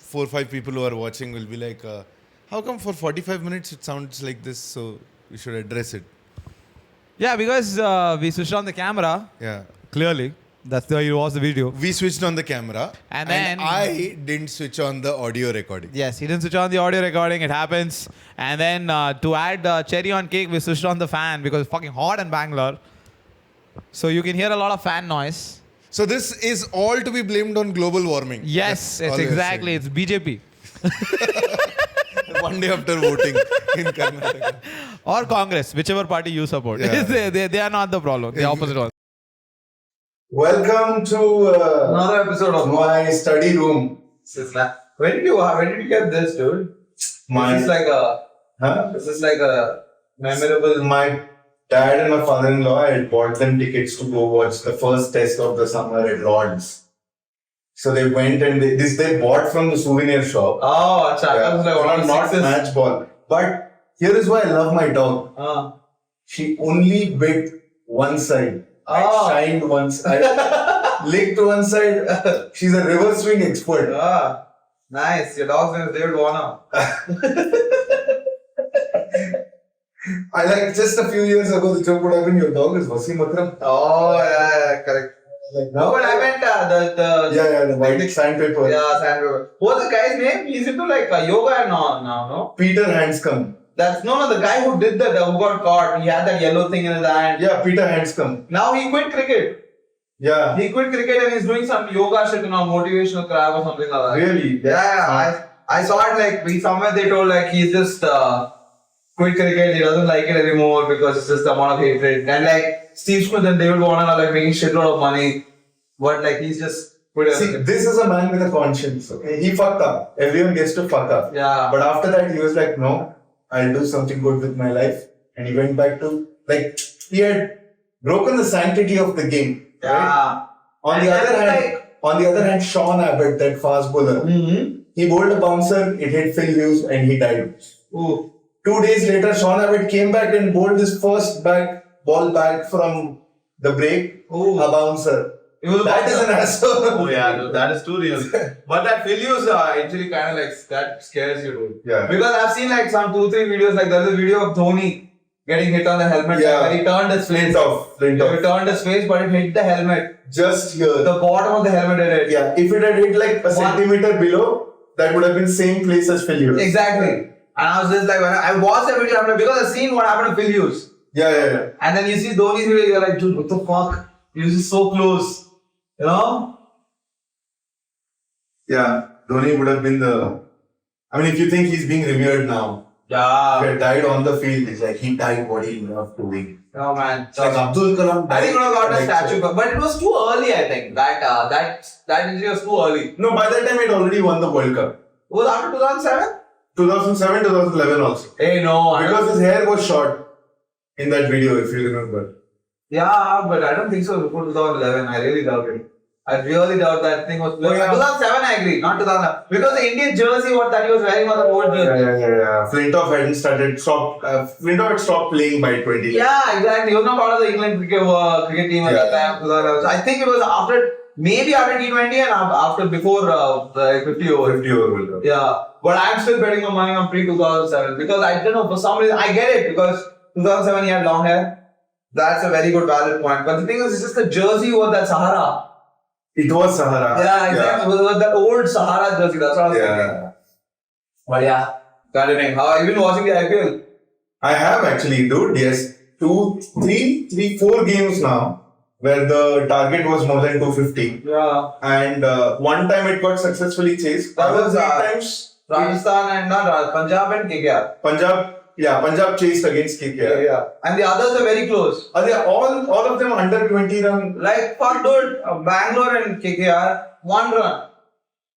4 or 5 people who are watching will be like, how come for 45 minutes it sounds like this? So we should address it. Yeah, because we switched on the camera. Yeah. Clearly. That's why you watched the video. We switched on the camera. And then I didn't switch on the audio recording. Yes, he didn't switch on the audio recording. It happens. And then to add cherry on cake, we switched on the fan because it's fucking hot in Bangalore. So you can hear a lot of fan noise. So this is all to be blamed on global warming. Yes, That's it's all you're exactly. It's BJP. One day after voting in Karnataka. Or Congress, whichever party you support. Yeah. they are not the problem. The opposite one. Welcome to Another episode of my study room. When did you get this, dude? This is like a memorable. My dad and my father-in-law had bought them tickets to go watch the first test of the summer at Lord's. So they went and they bought from the souvenir shop. Oh, acha. That was like one of not sixes. match ball. But here is why I love my dog. She only bit one side. I shined one side. Licked one side. She's a reverse swing expert. Nice. Your dog's name is David Warner. I like just a few years ago the joke would have been your dog is Wasim Akram. Oh, yeah, correct. Like No, but I meant the white sandpaper. Yeah, sandpaper. What's the guy's name? He's into like yoga and all now, no? Peter Hanscom. That's the guy who did that, who got caught. He had that yellow thing in his hand. Yeah, Peter Hanscom. Now he quit cricket. Yeah. He quit cricket and he's doing some yoga shit, motivational crap or something like that. Really? Yeah. I saw it like somewhere they told like he's just quit cricket. He doesn't like it anymore because it's just the amount of hatred. And like Steve Smith and David Warner are like making shitload of money, but like he's just quit. See, this is a man with a conscience. Okay, he fucked up. Everyone gets to fuck up. Yeah. But after that, he was like, no, I'll do something good with my life, and he went back to he had broken the sanctity of the game. Yeah. Right? On the other hand, Sean Abbott, that fast bowler, he bowled a bouncer, it hit Phil Hughes, and he died. Ooh. 2 days later, Sean Abbott came back and bowled his first ball back from the break, a bouncer. That is an asshole. Oh yeah, dude, that is too real. But that Phil Hughes actually kind of like that scares you, dude. Yeah. Because I've seen like some 2-3 videos. Like there's a video of Dhoni getting hit on the helmet. Yeah. Where he turned his face. Flint off. He turned his face, but it hit the helmet. Just here. The bottom of the helmet did it. Yeah, if it had hit like a centimeter below, that would have been same place as Phil Hughes. Exactly. And I was just like, when I watched the video, I'm like, because I've seen what happened to Phil Hughes. Yeah. And then you see Dhoni's video, you're like, dude, what the fuck? He was just so close. You know? Yeah, Dhoni would have been if you think he's being revered now. Yeah. If he had died on the field, it's like he died what he loved doing. Oh man. It's like Abdul Kalam. I think we would have got a statue, but it was too early, I think. That injury was too early. No, by that time he'd already won the World Cup. It was after 2007? 2007, 2011 also. Hey, no. Because his hair was short in that video, if you remember. Yeah, but I don't think so before 2011. I really doubt it. I really doubt that thing was. 2007, I agree, not 2011. Because the Indian jersey, that he was wearing was an old jersey. Yeah. Flintoff Flintoff had stopped playing by 20. Yeah, exactly. He was not part of the England cricket team at that time. So I think it was after T20 and before the 50 over. 50 over World Cup. Yeah, but I'm still betting my money on pre-2007 because I don't know, for some reason, I get it because 2007 he had long hair. That's a very good valid point. But the thing is, it's just the jersey was that Sahara. It was Sahara. Yeah, exactly. It was that old Sahara jersey. That's what I was thinking. But yeah, continuing. How have you been watching the IPL? I have actually, dude. Yes. 4 games now where the target was more than 250. Yeah. And one time it got successfully chased. That was 3 times. Rajasthan and Punjab and KKR. Punjab chased against KKR. Yeah. And the others are very close. Are they all of them under 20 run? Like, fuck, dude, Bangalore and KKR, 1 run.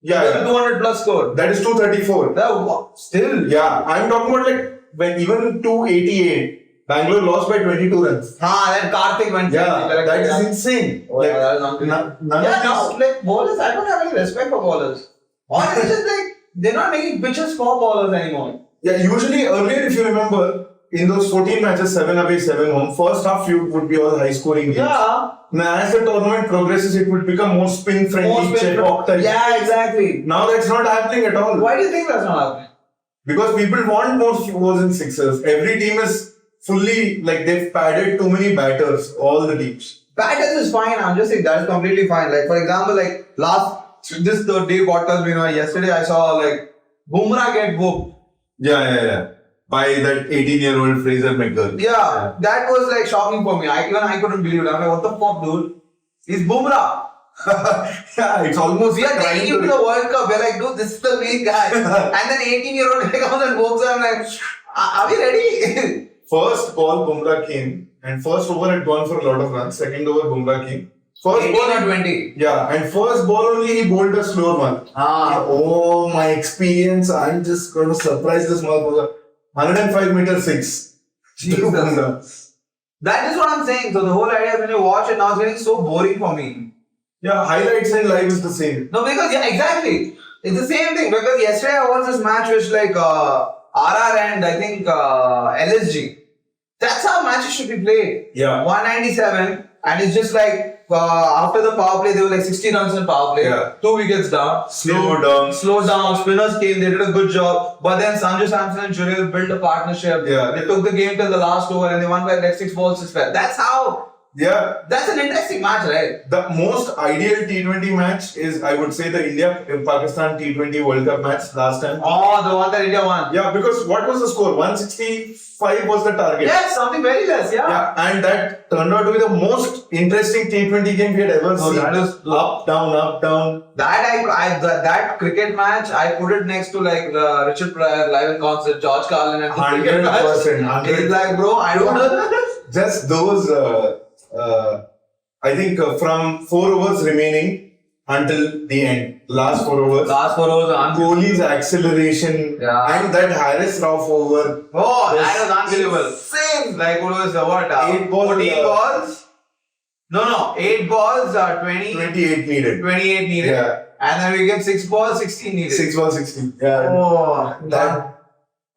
Yeah. 200 plus score. That is 234. Still. Yeah. I'm talking about like when even 288, Bangalore lost by 22 runs. Then Karthik went. Yeah, that is insane. Oh, yeah, that is unbelievable. Like bowlers, I don't have any respect for bowlers. Or it's just like, they're not making pitches for bowlers anymore. Yeah, usually earlier, if you remember, in those 14 matches, 7 away, 7 home, first half feud would be all high scoring games. Yeah. Now, as the tournament progresses, it would become more spin friendly, Yeah, exactly. Now that's not happening at all. Why do you think that's not happening? Because people want more fours and sixers. Every team is fully, like, they've padded too many batters, all the teams. Batters is fine. I'm just saying that is completely fine. Like, for example, like this the day podcast we know yesterday I saw like Bumrah get whooped. Yeah. By that 18-year-old Fraser McGurk. Yeah, that was like shocking for me. I couldn't believe it. I'm like, what the fuck, dude? He's Bumrah. Yeah, it's almost We are taking him to the World Cup. We're like, dude, this is the main guy. And then 18-year-old guy comes and whoops him. I'm like, are we ready? First ball, Bumrah came, and first over had gone for a lot of runs. Second over, Bumrah came. First 18 ball, or 20. Yeah, and first ball only he bowled a slow one. Oh, my experience! I'm just going to surprise this motherfucker. 105 meter 6. Jesus. That is what I'm saying. So the whole idea is when you watch it now, it's getting so boring for me. Yeah, highlights and live is the same. No, because yeah, exactly. It's the same thing. Because yesterday I watched this match which like RR and I think LSG. That's how matches should be played. Yeah. 197 and it's just like after the power play, they were like 60 runs in power play. Yeah. 2 wickets down. Slow down. Slow down. Spinners came. They did a good job. But then Sanju Samson and Jurel built a partnership. Yeah. They took the game till the last over and they won by like 6 balls to spare. That's how. Yeah. That's an interesting match, right? The most ideal T20 match is, I would say, the India-Pakistan T20 World Cup match last time. Oh, the one that India won. Yeah, because what was the score? 165 was the target. Yes, something very less, yeah. Yeah, and that turned out to be the most interesting T20 game we had ever seen. That is up, down, up, down. That cricket match, I put it next to like the Richard Pryor live in concert, George Carlin and 100%. It's like, bro, I don't know. Just those, I think from 4 overs remaining until the end, last 4 overs. Last 4 overs, Kohli's acceleration and that Harris Rauf over. Oh, that was unbelievable. Insane. Like what was what? 8 balls. 14 balls? No. 8 balls, 28 needed. 28 needed. Yeah. And then we get 6 balls, 16 needed. 6 balls, 16. Yeah. Oh, That.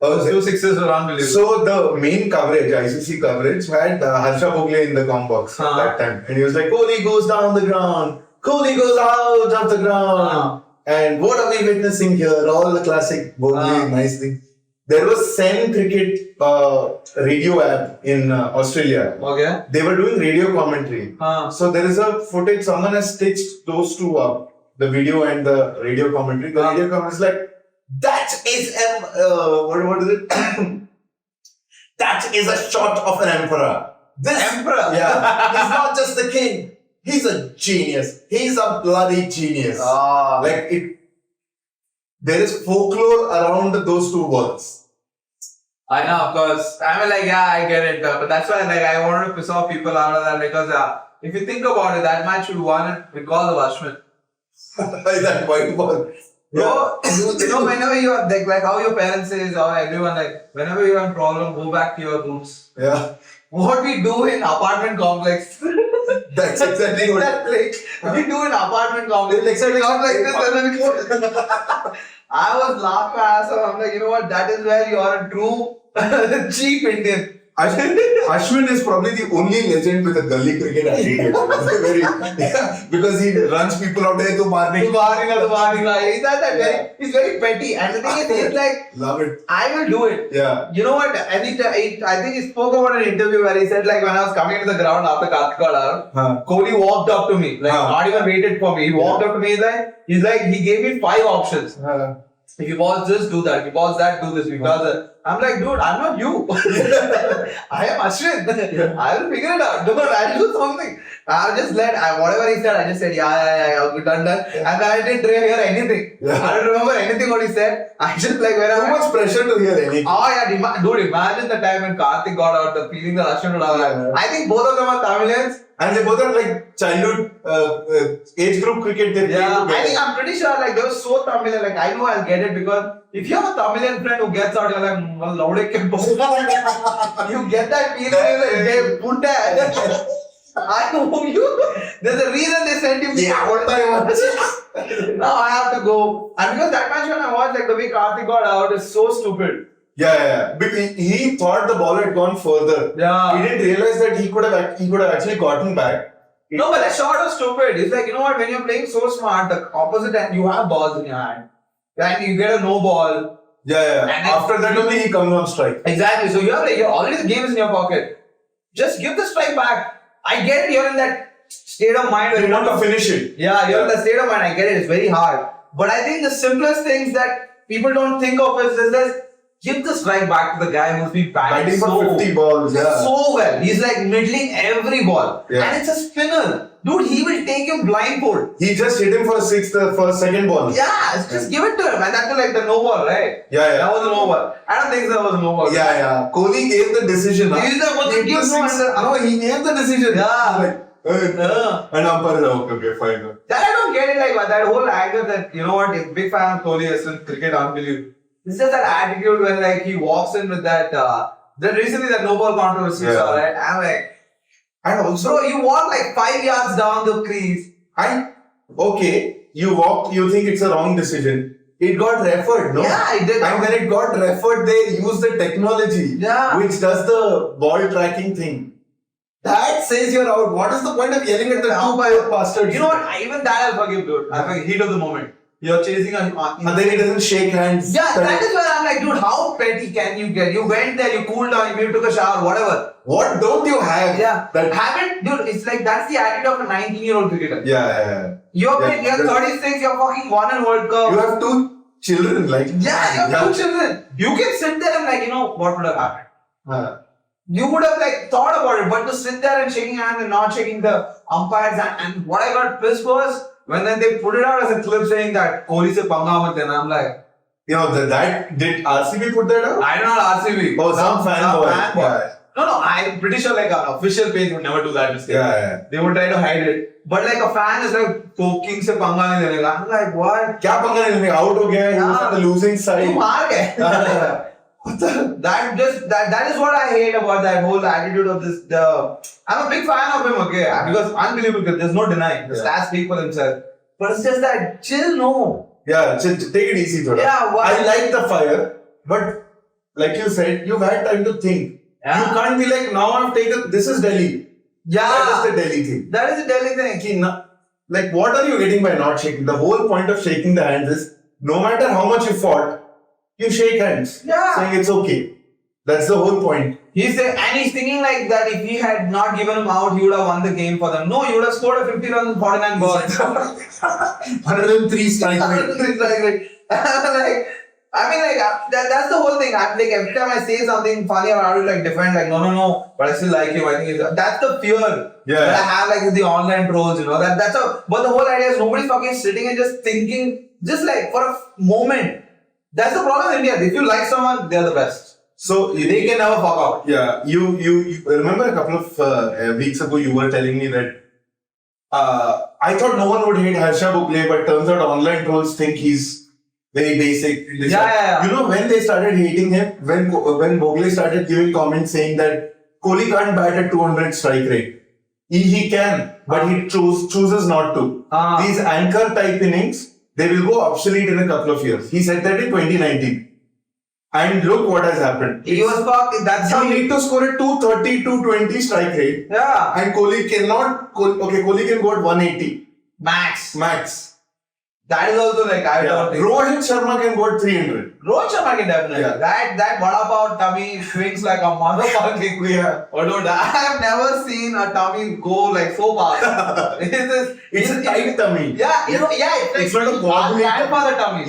those 2 sixes were unbelievable. So the main coverage, ICC coverage, had Harsha Bhogle in the com box that time. And he was like, Kohli goes down the ground. Kohli goes out of the ground. And what are we witnessing here? All the classic Bhogle nice thing. There was Sen Cricket radio app in Australia. Okay. They were doing radio commentary. So there is a footage, someone has stitched those two up. The video and the radio commentary. The radio commentary is like, that is what is it? That is a shot of an emperor. This Emperor? Yeah. He's not just the king. He's a genius. He's a bloody genius. Like it. There is folklore around those two words. I know, of course. I mean, like, yeah, I get it. But that's why, like, I wanted to piss off people out of that because if you think about it, that match we won it because of Ashwin. That white ball. Bro, you know, whenever you are like how your parents says or everyone like whenever you have a problem, go back to your roots. Yeah. What we do in apartment complex. That's exactly what. We do in apartment complex. Exactly like this. And then I was laughing my ass off. I'm like, you know what? That is where you are a true cheap Indian. Ashwin is probably the only legend with a gully cricket attitude. Because he runs people out there to marne. He's very petty. And the thing is, he's like, love it. I will do it. Yeah. You know what? I think he spoke about an interview where he said, like, when I was coming to the ground after Karthik got out, Kohli walked up to me. Like, not even waited for me. He walked up to me. He's like, he gave me 5 options. If you pause this, do that. If you pause that, do this. If you pause that. I'm like, dude, I'm not you. I am Ashwin. I will figure it out. Dude, I'll do something. I'll just whatever he said, I just said, yeah, done. And then I didn't hear anything. I don't remember anything what he said. I just like, too much pressure to hear anything. Oh, yeah, dude, imagine the time when Karthik got out, the feeling that Ashwin would have. I think both of them are Tamilians. And they both are like childhood age group cricket. I think I'm pretty sure like they were so Tamilian. Like I know I'll get it because if you have a Tamilian friend who gets out, you're like, you get that feeling. They put that. I know you. There's a reason they sent him. Now I have to go. And because that match when I watched, like the way Karthik got out is so stupid. But he thought the ball had gone further. Yeah. He didn't realize that he could have actually gotten back. No, but that shot was stupid. It's like, you know what, when you're playing so smart, the opposite end, you have balls in your hand. And you get a no ball. And after that only he comes on strike. Exactly. So you're already the game is in your pocket. Just give the strike back. I get it, you're in that state of mind where You want to finish it. Yeah, you're in that state of mind. I get it. It's very hard. But I think the simplest things that people don't think of is this. Give the strike back to the guy who's been batting for 50 balls. so well. He's like middling every ball. And it's a spinner. Dude, he will take him blindfold. He just hit him for second ball. Yeah, just give it to him. And that's like the no ball, right? That was a no ball. I don't think that was a no ball. Kohli gave the decision. He's the one that gives he gave the decision. Yeah. And umpire is okay, fine. That I don't get it, like that whole anger that, you know what, a big fan of Kohli is in cricket, unbelievable. It's just that attitude when like he walks in with that, recently that no ball controversy, right? I'm like, and also, bro, you walk like 5 yards down the crease. And okay, you walk, you think it's a wrong decision. It got referred, no? Yeah, it did. And when it got referred, they used the technology, which does the ball tracking thing. That says you're out. What is the point of yelling at the two bastards? You know what? Even that I'll forgive, dude. I forgive heat of the moment. You're chasing and then he doesn't shake hands. Yeah, that is where I'm like, dude, how petty can you get? You went there, you cooled down, you maybe took a shower, whatever. What don't you have? Haven't, dude, it's like that's the attitude of a 19-year-old cricketer. You're 36, you're fucking won a World Cup. You have 2 children, like. You have 2 children. You can sit there and like, you know, what would have happened? You would have like thought about it, but to sit there and shaking hands and not shaking the umpires and what I got pissed was when then they put it out as a clip saying that Kohli se panga mat dena. I'm like, you know, that did RCB put that out? I don't know RCB. Oh, some fan boy. No, I'm pretty sure like an official page would never do that mistake. They would try to hide it. But like a fan is like, King se panga nahi delega. I'm like, what? Kya panga nahi delega? Out ho gaya. He was on the losing side. Tu maar gaya. That is what I hate about that whole attitude of this. I'm a big fan of him, okay, because unbelievable. There's no denying. The stats speak for themselves. But it's just that chill, no. Take it easy, thoda. I like the fire, but like you said, you've had time to think. You can't be like, now I've taken. This is Delhi. That is the Delhi thing. That is the Delhi thing. Like, what are you getting by not shaking? The whole point of shaking the hands is, no matter how much you fought, you shake hands, saying it's okay. That's the whole point. He's thinking like that if he had not given him out, he would have won the game for them. No, he would have scored a 50 runs and 49 balls. 103 strike rate. That's the whole thing. I'm like, every time I say something funny, I will like defend like, no, but I still like him. I think that's the fear that I have like with the online trolls, you know. But the whole idea is nobody fucking sitting and just thinking, just like for a moment. That's the problem in India. If you like someone, they're the best. So they can never fuck out. You remember a couple of weeks ago you were telling me that I thought no one would hate Harsha Bhogle, but turns out online trolls think he's very basic. You know when they started hating him, when Bhogle started giving comments saying that Kohli can't bat at 200 strike rate. He can, but he chooses not to. These anchor type innings, they will go obsolete in a couple of years. He said that in 2019. And look what has happened. He was fucked. That's how you need to score a 230, 220 strike rate. And Kohli cannot. Kohli can go at 180. Max. That is also like, I don't think. Rohit Sharma can go at 300. Rohit Sharma can definitely. That vada pav tummy swings like a motherfucking. Oh, dude, I have never seen a tummy go like so fast. It's a tight tummy. It's not a grandfather tummy.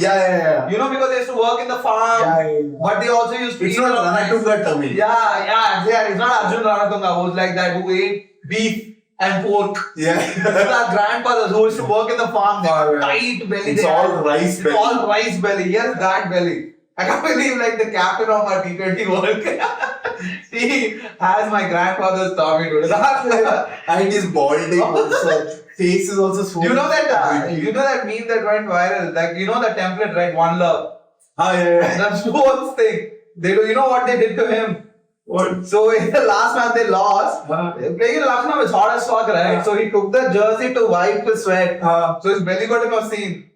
You know, because they used to work in the farm. But they also used to eat. It's not Ranatunga tummy. It's not Arjun Ranatunga who's like that, who ate beef and pork. These are grandfathers who used to work in the farm. They have tight belly. It's all rice belly. It's all rice belly. Yes, that belly. I can't believe like the captain of our T20 World Cup. He has my grandfather's tummy today. And he's balding also. Face is also smooth. You know that meme that went viral? Like, you know the template, right? One Love. That's Sports thing. They do. You know what they did to him? What? So in the last match they lost. Playing in Rathnam is hot as fuck, right? So he took the jersey to wipe his sweat. So his belly button was seen.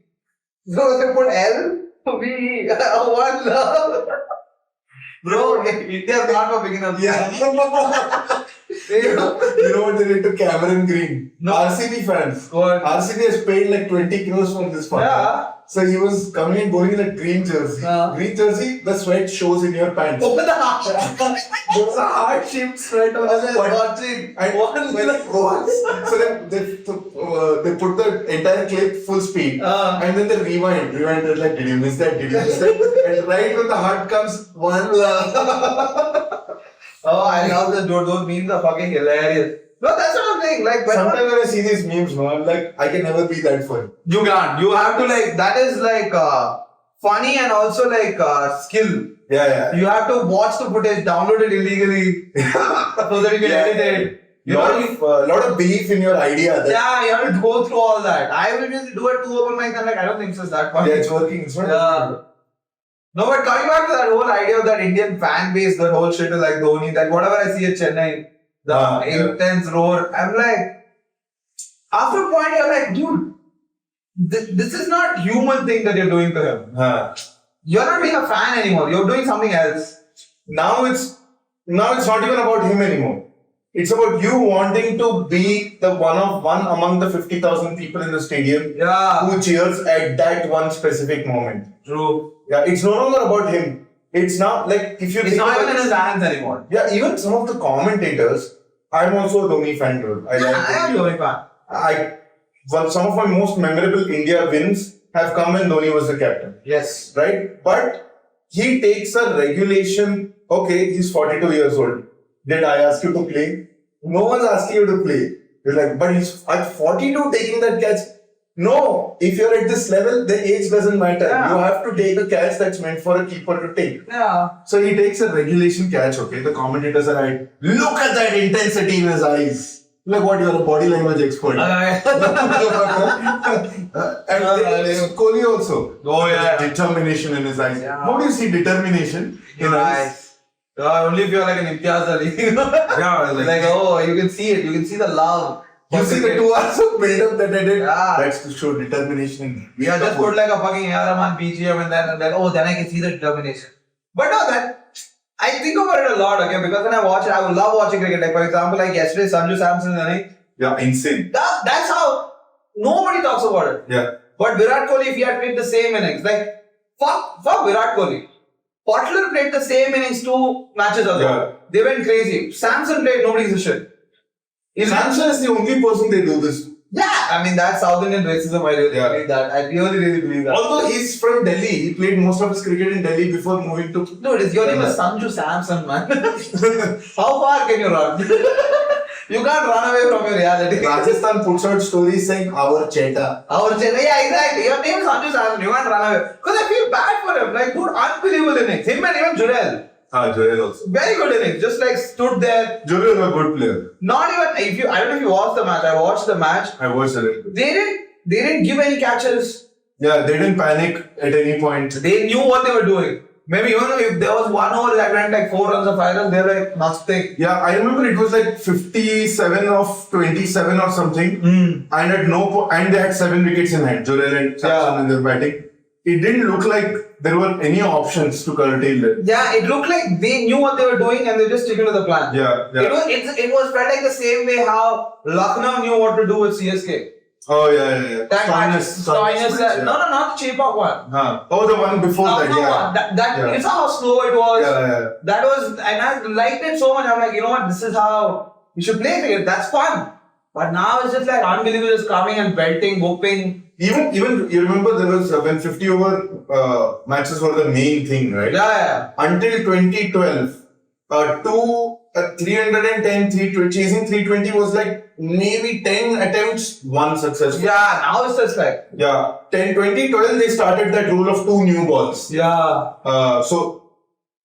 So they put L, V, One Love. Bro, India is not for beginners. Yeah. you know what they did to Cameron Green? No. RCB fans. What? RCB has paid like 20 crores for this fucker. Yeah. So he was coming and going in a green jersey. Green jersey, the sweat shows in your pants. Open the heart. There was a heart-shaped sweat on his butt. Watching. And so they put the entire clip full speed. And then they rewind. They're like, did you miss that? Did you miss that? And right when the heart comes, one love. Oh, I love this dude. Those memes are fucking hilarious. No, that's what I'm saying. Like, Sometimes when I see these memes, no, I'm like, I can never be that funny. you can't. You have to like, that is like funny and also like skill. Yeah. You have to watch the footage, download it illegally so that you can edit it. You know, lot of belief in your idea. yeah, you have to go through all that. I will just do it 2 open mics. I'm like, I don't think so. It's that funny. Yeah, it's working. It's not Yeah. No, but coming back to that whole idea of that Indian fan base, that whole shit is like Dhoni, that whatever I see at Chennai, the intense roar, I'm like, after a point, you're like, dude, this is not human thing that you're doing to him. You're not being a fan anymore. You're doing something else. Now it's not even about him anymore. It's about you wanting to be the one among the 50,000 people in the stadium who cheers at that one specific moment. True. Yeah, it's no longer about him. It's now like if you It's think not about even in his hands anymore. Yeah, even some of the commentators. I'm also a Dhoni fan, dude. I am Dhoni fan. Some of my most memorable India wins have come when Dhoni was the captain. Yes. Right? But he takes a regulation. Okay, he's 42 years old. Did I ask you to play? No one's asking you to play. You're like, but he's at 42 taking that catch. No, if you're at this level, the age doesn't matter. Yeah. You have to take a catch that's meant for a keeper to take. Yeah. So he takes a regulation catch, okay? The commentators are like, look at that intensity in his eyes. Like what, you're a body language expert. And Kohli also. Oh, yeah. Determination in his eyes. Yeah. How do you see determination in eyes? Only if you're like an Imtiaz Ali. Yeah, like, oh, you can see it. You can see the love. You see the 2 hours of build-up that I did? Yeah. That's to show determination. Yeah, just put like a fucking A.R. Rahman BGM and then I can see the determination. But no, I think about it a lot, okay? Because when I watch it, I would love watching cricket. Like, for example, like yesterday, Sanju Samson's inning. Yeah, insane. That's how nobody talks about it. Yeah. But Virat Kohli, if he had played the same innings, like, fuck Virat Kohli. Butler played the same innings 2 matches ago. Yeah. They went crazy. Samson played, nobody gives a shit. Samson is the only person they do this. Yeah, I mean, that's South Indian racism. I really believe that. I really believe that. Although he's from Delhi, he played most of his cricket in Delhi before moving to. Dude, your name is Sanju Samson, man. How far can you run? You can't run away from your reality. Rajasthan puts out stories saying our Cheta. Yeah, exactly. Your name is Sanju Samson. You can't run away. Because I feel bad for him. Like, dude, unbelievable innings. Him and even Jurel. Joel also. Very good innings. Just like stood there. Joel is a good player. Not even I don't know if you watched the match. I watched the match. I watched it. They didn't give any catches. Yeah, they didn't panic at any point. They knew what they were doing. Maybe even if there was 1 over that went like 4 runs or 5 runs, they were like nothing. Yeah, I remember it was like 57 of 27 or something. And at and they had 7 wickets in hand. Joel and Samson in their batting. It didn't look like there were any options to curtail it. Yeah, it looked like they knew what they were doing and they just sticking to the plan. Yeah. It was felt like the same way how Lucknow knew what to do with CSK. Oh yeah. Stoinis. No, not the Chepak one. Oh, the one before Lucknow that. Yeah. One. You saw how slow it was. Yeah. That was, and I liked it so much. I'm like, you know what? This is how you should play cricket. That's fun. But now it's just like unbelievable, just coming and belting, whooping. Even you remember there was when 50 over matches were the main thing, right? Yeah. Until 2012, 310, 320, chasing 320 was like maybe 10 attempts, 1 successful. Yeah, now it's just like 2012 they started that rule of 2 new balls. Yeah. So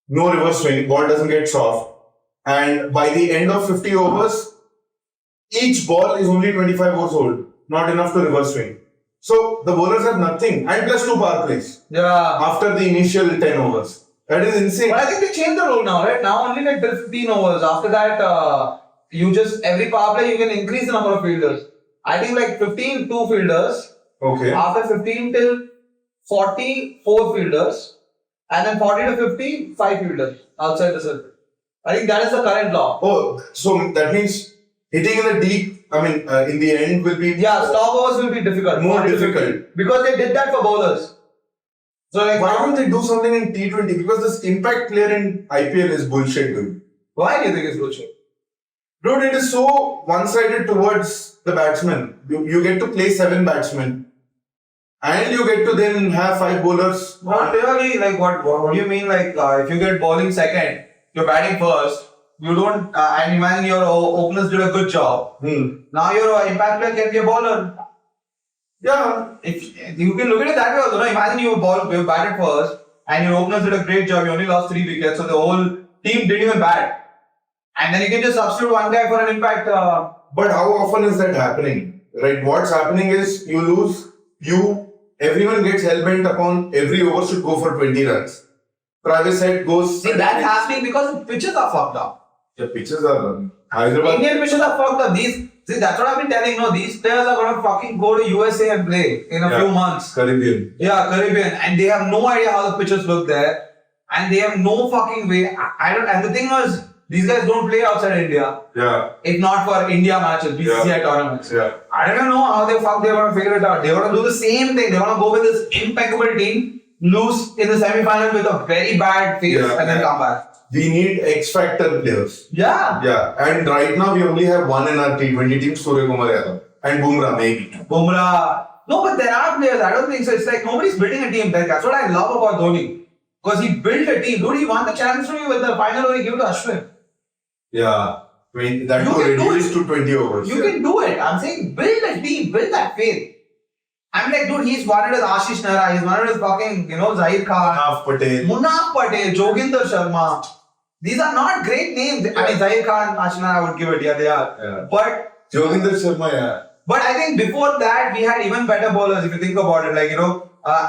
no reverse swing, ball doesn't get soft, and by the end of 50 overs, each ball is only 25 overs old, not enough to reverse swing. So the bowlers have nothing, and plus 2 power plays. Yeah. After the initial 10 overs. That is insane. But I think they changed the rule now, right? Now only like till 15 overs. After that, you just, every power play you can increase the number of fielders. I think like 15, 2 fielders. Okay. After 15 till 40, 4 fielders. And then 40 to 50, 5 fielders. outside the circle. I think that is the current law. Oh, so that means hitting in the deep, in the end will be... Yeah, stop overs will be difficult. More difficult. Because they did that for bowlers. So like, Why don't they do something in T20? Because this impact player in IPL is bullshit, dude. why do you think it's bullshit? Dude, it is so one-sided towards the batsman. You get to play 7 batsmen. And you get to then have 5 bowlers. Not really. Like what do you mean? Like if you get bowling second, you're batting first. You don't. And imagine your openers did a good job. Now your impact player can be a bowler. Yeah. If you can look at it that way also. No? Imagine you batted first, and your openers did a great job. You only lost 3 wickets, so the whole team didn't even bat. And then you can just substitute one guy for an impact. But how often is that happening? Right? What's happening is you lose. Everyone gets hell-bent upon every over should go for 20 runs. Travis Head goes... See, that's happening because the pitches are fucked up. The pitches are... Hyderabad... Indian pitches are fucked up. See, that's what I've been telling. No, these players are going to fucking go to USA and play in a few months. Caribbean. Yeah, Caribbean. And they have no idea how the pitches look there. And they have no fucking way. And the thing was, these guys don't play outside India. Yeah. If not for India matches, BCCI tournaments. Yeah. I don't know how they're going to figure it out. They're going to do the same thing. They're going to go with this impeccable team, lose in the semi-final with a very bad face, and then come back. We need X-Factor players. Yeah. Yeah. And right now we only have one in our T20 team, Surya Kumar Yadav. And Bumrah, maybe. Bumrah. No, but there are players. I don't think so. It's like nobody's building a team. That's what I love about Dhoni. Because he built a team. Dude, he won the Champions League with the final over he gave to Ashwin. Yeah. That was reduced to 20 overs. You can do it. I'm saying build a team. Build that faith. I'm like, dude, he's won it with Ashish Nehra. He's won it with fucking, Zahir Khan. Munaf Patel. Joginder Sharma. These are not great names. I mean, Zahir Khan, Ashish Nehra, I would give it. Yeah, they are. Yeah. But Joginder Sharma, yeah. But I think before that, we had even better bowlers, if you think about it. Like,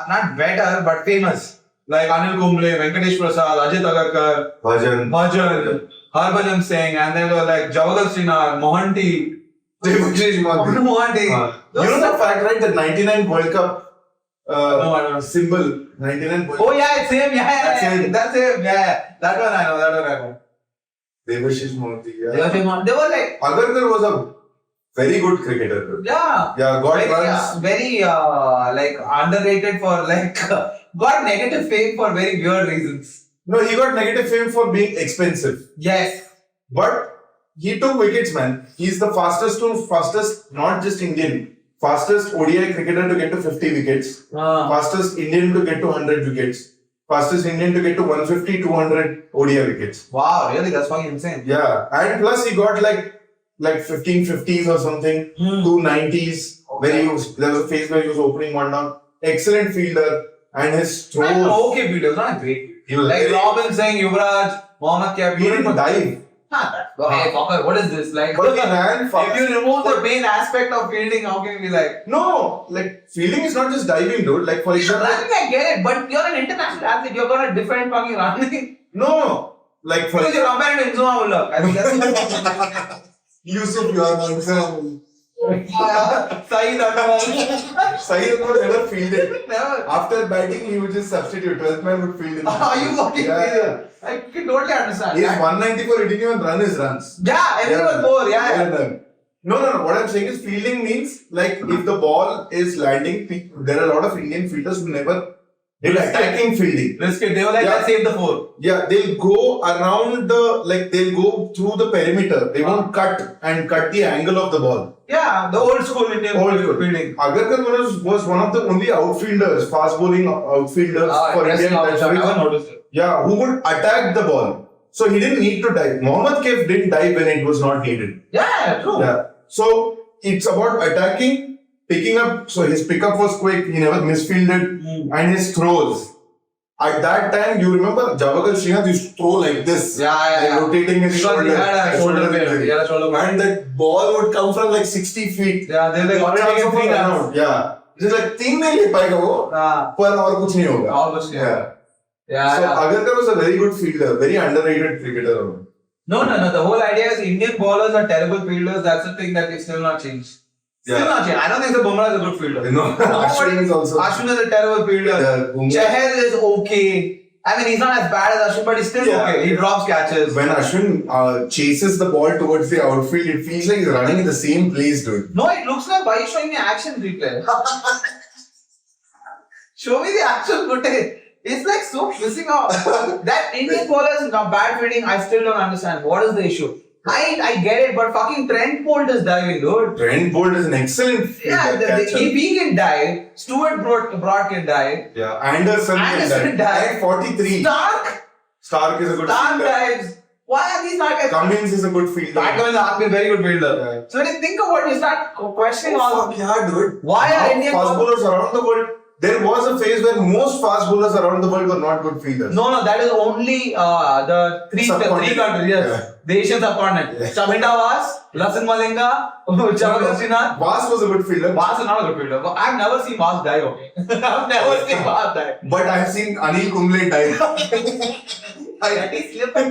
not better, but famous. Like Anil Kumble, Venkatesh Prasad, Ajit Agarkar, Bhajan, Harbhajan Singh, and then there were like Javagal Srinath, Mohanty, Mohanty. You know that fact, right? The 99 World Cup no, I don't know. symbol. 99 World Oh, yeah, it's him. That's him. That's him. Yeah. That one I know. Devashish Mohanty. Yeah. They were like, Agarkar was a very good cricketer. yeah. Yeah, got runs. Very underrated for got negative fame for very weird reasons. No, he got negative fame for being expensive. Yes. But he took wickets, man. He's the fastest, not just Indian, fastest ODI cricketer to get to 50 wickets. Fastest Indian to get to 100 wickets. Fastest Indian to get to 150, 200 ODI wickets. Wow, really? That's fucking insane. Yeah. And plus he got like 15 50s or something, 2 90s. There was a phase where he was opening one down. Excellent fielder. And his throws. Okay, fielder. It's not a great fielder. He was like Robin Singh, Yuvraj, Mohammad Kyabi. He didn't dive. Hey, fucker, what is this? Like, But he ran fast. if you remove the main aspect of fielding, how can you be like? No, like fielding is not just diving, dude. Like for example. Running, I get it, but you're an international athlete. You're gonna defend fucking running. No, like for Because you're comparing to Inzuma Ullah. I think that's Yusuf, you are answer. Saeed Anand. Saeed was never fielded. Never. After batting, he would just substitute. 12th man would field in. Are you fucking Yeah. I can totally understand. He's 194 hitting you and run his runs. Yeah, everyone was more. Yeah. Well done. No. What I'm saying is fielding means like if the ball is landing, there are a lot of Indian fielders who never did attacking fielding. Risk it. They were like, let's save the 4. Yeah, they'll go around they'll go through the perimeter. They won't cut the angle of the ball. Yeah, the old school Indian fielding. Agarkar was one of the only outfielders, fast bowling outfielders for India. I've never noticed it. Yeah, who would attack the ball. So he didn't need to dive. Mohammad Kaif didn't dive when it was not needed. Yeah, true. Yeah. So it's about attacking, picking up. So his pickup was quick. He never misfielded. And his throws. At that time, you remember Javagal Srinath used to throw like this. Yeah. Rotating his Because shoulder. he had a shoulder pain. injury. He had a shoulder pain. And that ball would come from like 60 feet. Yeah, they like already taken 3 runs. Yeah. It's like 3 नहीं ले पाएगा वो. पर और कुछ नहीं होगा. All कुछ नहीं. Yeah. So Agarkar was a very good fielder, very underrated cricketer. No. The whole idea is Indian bowlers are terrible fielders. That's the thing that is still not changed. Still not changed. I don't think the Bumrah is a good fielder. No, Ashwin is also. Ashwin is a terrible fielder. Yeah, Chahal is okay. I mean, he's not as bad as Ashwin, but he's still okay. He drops catches. When Ashwin chases the ball towards the outfield, it feels like he's running in the same place, dude. No, it looks like, why are you showing me action replay? Show me the actual footage. It's like so pissing off. That Indian bowlers in bad fielding, I still don't understand. What is the issue? I get it, but fucking Trent Bolt is diving, dude. Trent Bolt is an excellent catcher. He can dive. Stuart Broad can dive. Yeah, Anderson can dive. 43. Stark is a good Stark fielder. dives. Why are these not guys? Cummins is a good fielder. Cummins is a very good fielder. Yeah. So when you think about it, you start questioning all. Yeah, dude. Why are Indian fast bowlers around the world? There was a phase where most fast bowlers around the world were not good fielders. No, that is only the three countries. Yes, Yeah. the Asian subcontinent. Yeah. Chaminda Vas, Lasan Malinga, Chavakas Srinath. Vas was a good fielder. Vas is not a good fielder. I've never seen Vas die. Okay, I've never seen Vas die. But I have seen Anil Kumble dive. He slipped. He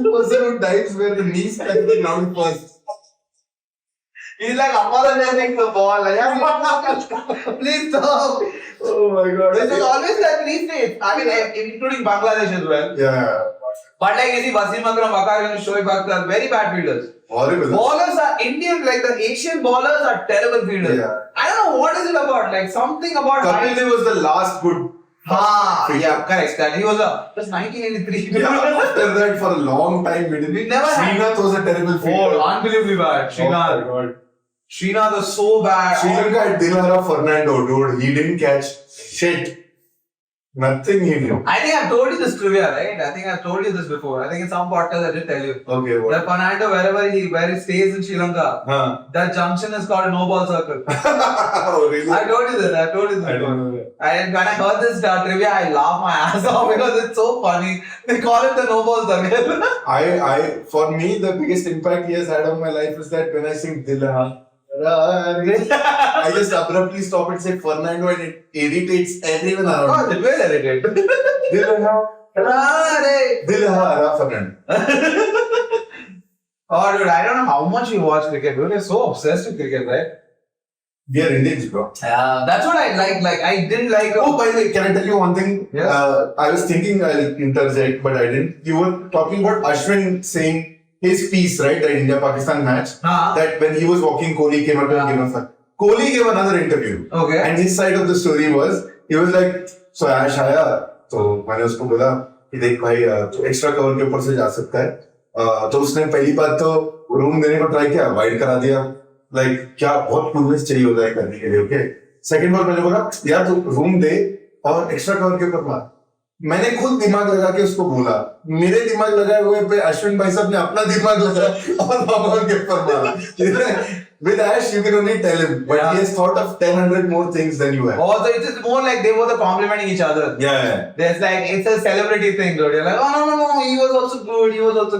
was who dives where the knees touch the ground first. He's like apologizing the ball. Like, please stop. Oh my god. This is always like three states. I mean, including Bangladesh as well. Yeah. But like you see, Wasim Akram, Waqar and Shoaib Akhtar, very bad fielders. Horrible. Bowlers are Indian, like the Asian bowlers are terrible fielders. Yeah. I don't know what is it about. Like something about. Kapil Dev was the last good. Yeah, correct. He was just 1983. Yeah, after that for a long time we never had. Srinath was a terrible fielder. Oh, unbelievably bad. Srinath. Oh my god. Srinath was so bad. Sri Lanka had Dilhara Fernando, dude. He didn't catch shit. Nothing he knew. I think I've told you this trivia, right? I think I've told you this before. I think in some podcast I did tell you. Okay, what? That Fernando, where he stays in Sri Lanka, that junction is called No Ball Circle. Oh, really? I told you this. I don't know that. And when I heard this trivia, I laughed my ass off because it's so funny. They call it the No Ball Circle. For me, the biggest impact he has had on my life is that when I sing Dilhara, I just abruptly stop and say Fernando and it irritates everyone around. Oh, it will irritate. Dilhara Fernando. Oh, dude, I don't know how much you watch cricket. Dude, you're so obsessed with cricket, right? We are Indians, bro. Yeah, that's what I like. Like, I didn't like. Oh, by the way, can I tell you one thing? Yes. I was thinking I'll interject, but I didn't. You were talking about Ashwin saying his piece, right? The India-Pakistan match. That when he was walking, Kohli came up and gave us a. Kohli gave another interview. Okay. And his side of the story was, he was like, so Ash आया, तो मैंने उसको बोला कि देख भाई extra cover के ऊपर से जा सकता है. तो उसने पहली बात तो रूम देने को ट्राई किया, वाइड करा दिया. लाइक क्या बहुत कूलनेस चाहिए होता है करने के लिए, ओके. सेकंड बार मैंने बोला यार तू रूम दे और एक्स्ट्रा कवर के ऊपर मार. मैंने खुद दिमाग लगा के उसको बोला. मेरे दिमाग लगाए हुए पे अश्विन भाई साहब ने अपना दिमाग लगाया और बॉल के ऊपर मारा. With Ash, you can only tell him, but he has thought of 1,000 more things than you have. Also, it's just more like they were complimenting each other. Yeah. There's like, it's a celebrity thing, dude. You're like, oh no, he was also good,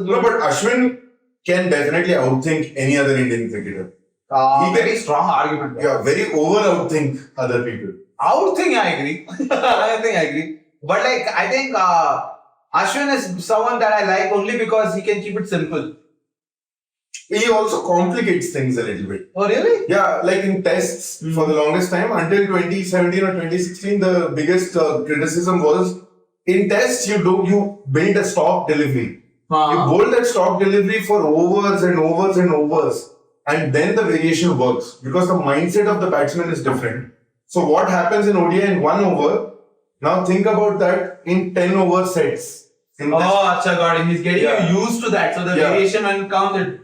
No, but Ashwin can definitely outthink any other Indian cricketer. Very strong argument. Yeah, very over outthink other people. Outthink, I agree. I agree. But like, I think Ashwin is someone that I like only because he can keep it simple. He also complicates things a little bit. Oh, really? Yeah, like in tests for the longest time, until 2017 or 2016, the biggest criticism was in tests, you build a stock delivery. You bowl that stock delivery for overs and overs and overs. And then the variation works because the mindset of the batsman is different. So what happens in ODI in 1 over, now think about that in 10 over sets. Acha, got it. He's getting you used to that. So the variation when it comes, it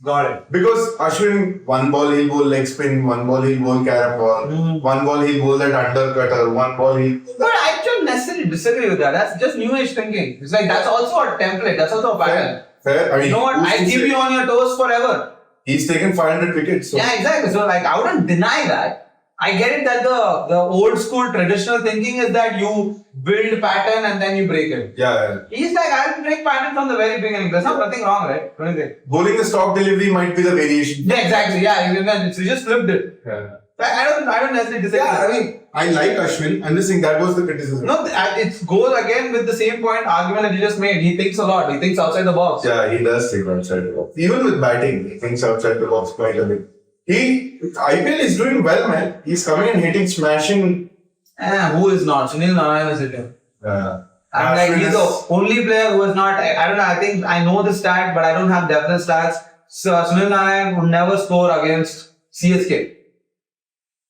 got it. Because Ashwin, 1 ball he'll bowl leg spin, 1 ball he'll bowl carom ball, 1 ball he'll bowl that undercutter, 1 ball he'll... But I don't necessarily disagree with that. That's just new age thinking. It's like that's also a template. That's also a pattern. Fair. I mean, you know what? I keep you on your toes forever. He's taken 500 wickets. So. Yeah, exactly. So like, I wouldn't deny that. I get it that the old school traditional thinking is that you build pattern and then you break it. Yeah. He's like, I'll break pattern from the very beginning. There's nothing wrong, right? What do you think? Bowling the stock delivery might be the variation. Yeah, exactly. Yeah, you just flipped it. Yeah. I don't necessarily disagree. Yeah, I mean, I like Ashwin. I'm just saying that was the criticism. No, it goes again with the same argument that you just made. He thinks a lot. He thinks outside the box. Yeah, he does think outside the box. Even with batting, he thinks outside the box quite a bit. IPL is doing well, man. He's coming and hitting, smashing Who is not? Sunil Narayan is Indian. And like he's the only player who is not. I don't know. I think I know the stat, but I don't have definite stats. So Sunil Narayan would never score against CSK.